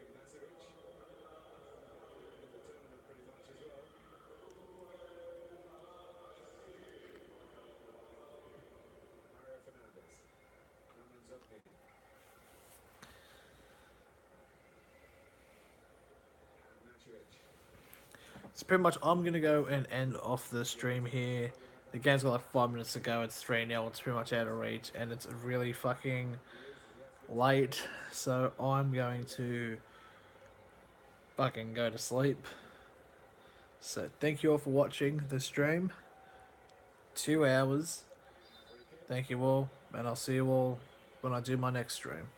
Ignacevic in the tournament pretty much as well. Mario Fernandez. Ramanzoni. Ignacevic.
So pretty much I'm going to go and end off the stream here. The game's got like 5 minutes to go. It's 3-0. It's pretty much out of reach. And it's really fucking late. So I'm going to fucking go to sleep. So thank you all for watching the stream. 2 hours. Thank you all. And I'll see you all when I do my next stream.